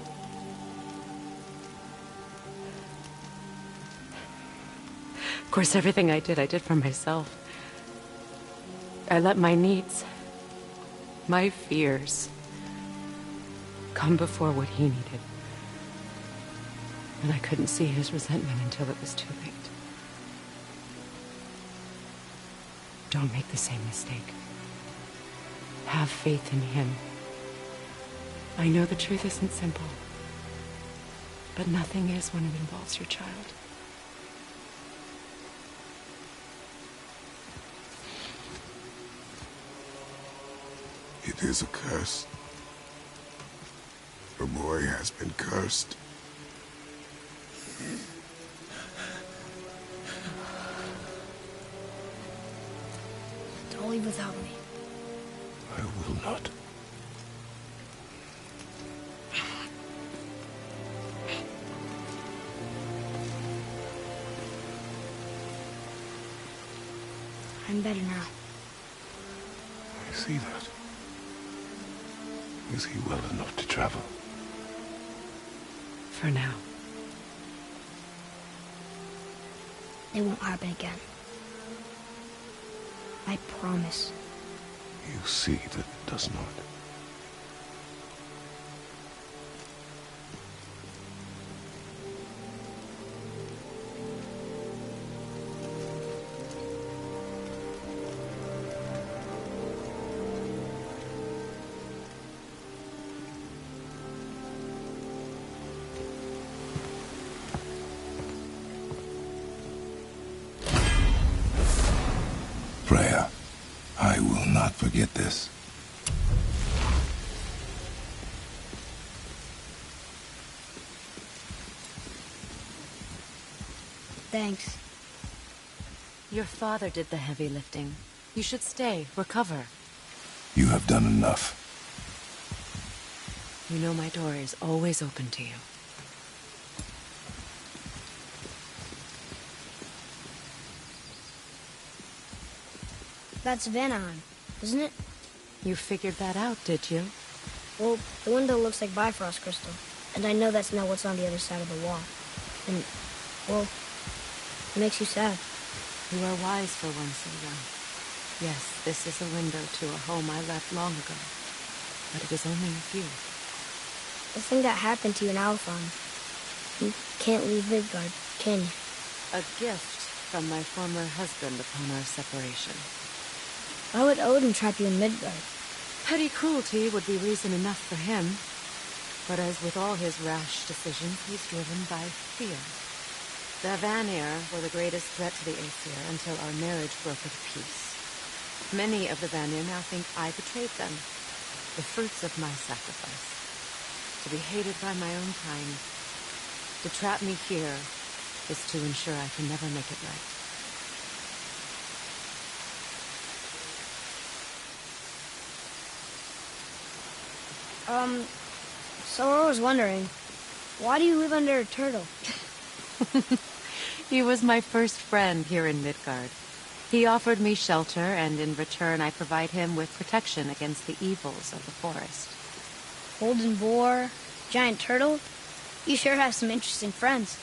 Of course, everything I did for myself. I let my needs, my fears, come before what he needed. And I couldn't see his resentment until it was too late. Don't make the same mistake. Have faith in him. I know the truth isn't simple, but nothing is when it involves your child. It is a curse. The boy has been cursed. Don't leave without me. I will not. I'm better now. I see that. Is he well enough to travel? For now. It won't happen again. I promise. You see that it does not. Freya, I will not forget this. Thanks. Your father did the heavy lifting. You should stay, recover. You have done enough. You know my door is always open to you. That's Vanaheim, isn't it? You figured that out, did you? Well, the window looks like Bifrost crystal, and I know that's not what's on the other side of the wall. And, well, it makes you sad. You are wise for one so young. Yes, this is a window to a home I left long ago, but it is only a few. The thing that happened to you in Alphon, you can't leave Midgard, can you? A gift from my former husband upon our separation. Why would Odin trap you in Midgard? Petty cruelty would be reason enough for him. But as with all his rash decisions, he's driven by fear. The Vanir were the greatest threat to the Aesir until our marriage brokered peace. Many of the Vanir now think I betrayed them. The fruits of my sacrifice. To be hated by my own kind. To trap me here is to ensure I can never make it right. So I was wondering, why do you live under a turtle? He was my first friend here in Midgard. He offered me shelter, and in return I provide him with protection against the evils of the forest. Golden boar, giant turtle? You sure have some interesting friends.